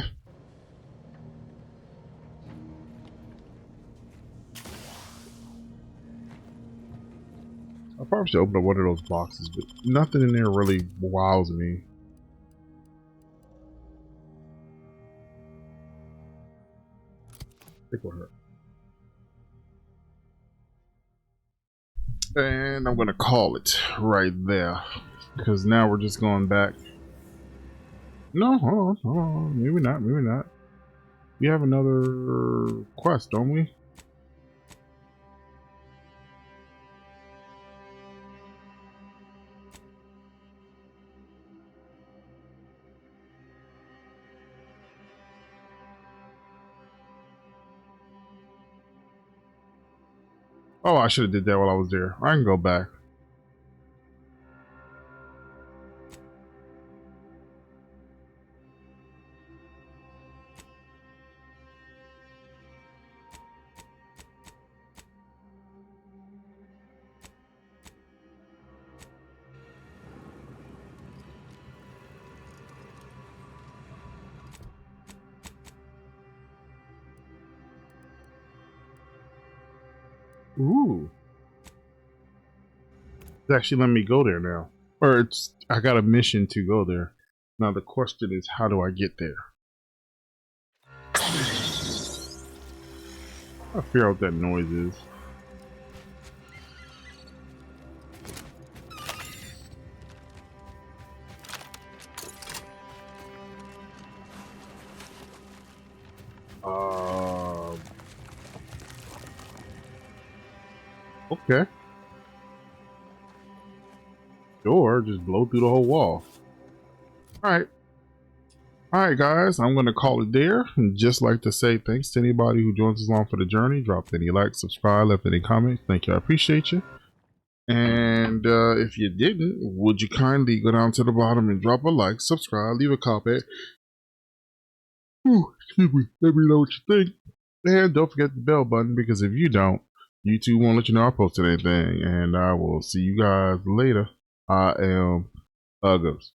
probably should open up one of those boxes, but nothing in there really wows me. Stick with her. And I'm gonna call it right there, because now we're just going back. No, hold on, maybe not, maybe not. We have another quest, don't we? Oh, I should have did that while I was there. I can go back. Ooh. It's actually letting me go there now. Or it's, I got a mission to go there. Now the question is, how do I get there? I'll figure out what that noise is. Okay. Or just blow through the whole wall. Alright. Alright guys, I'm going to call it there. And just like to say thanks to anybody who joins us along for the journey. Drop any likes, subscribe, left any comments. Thank you, I appreciate you. And if you didn't, would you kindly go down to the bottom and drop a like, subscribe, leave a comment. Ooh, excuse me, let me know what you think. And don't forget the bell button, because if you don't, YouTube won't let you know I posted anything. And I will see you guys later. I am Ghost.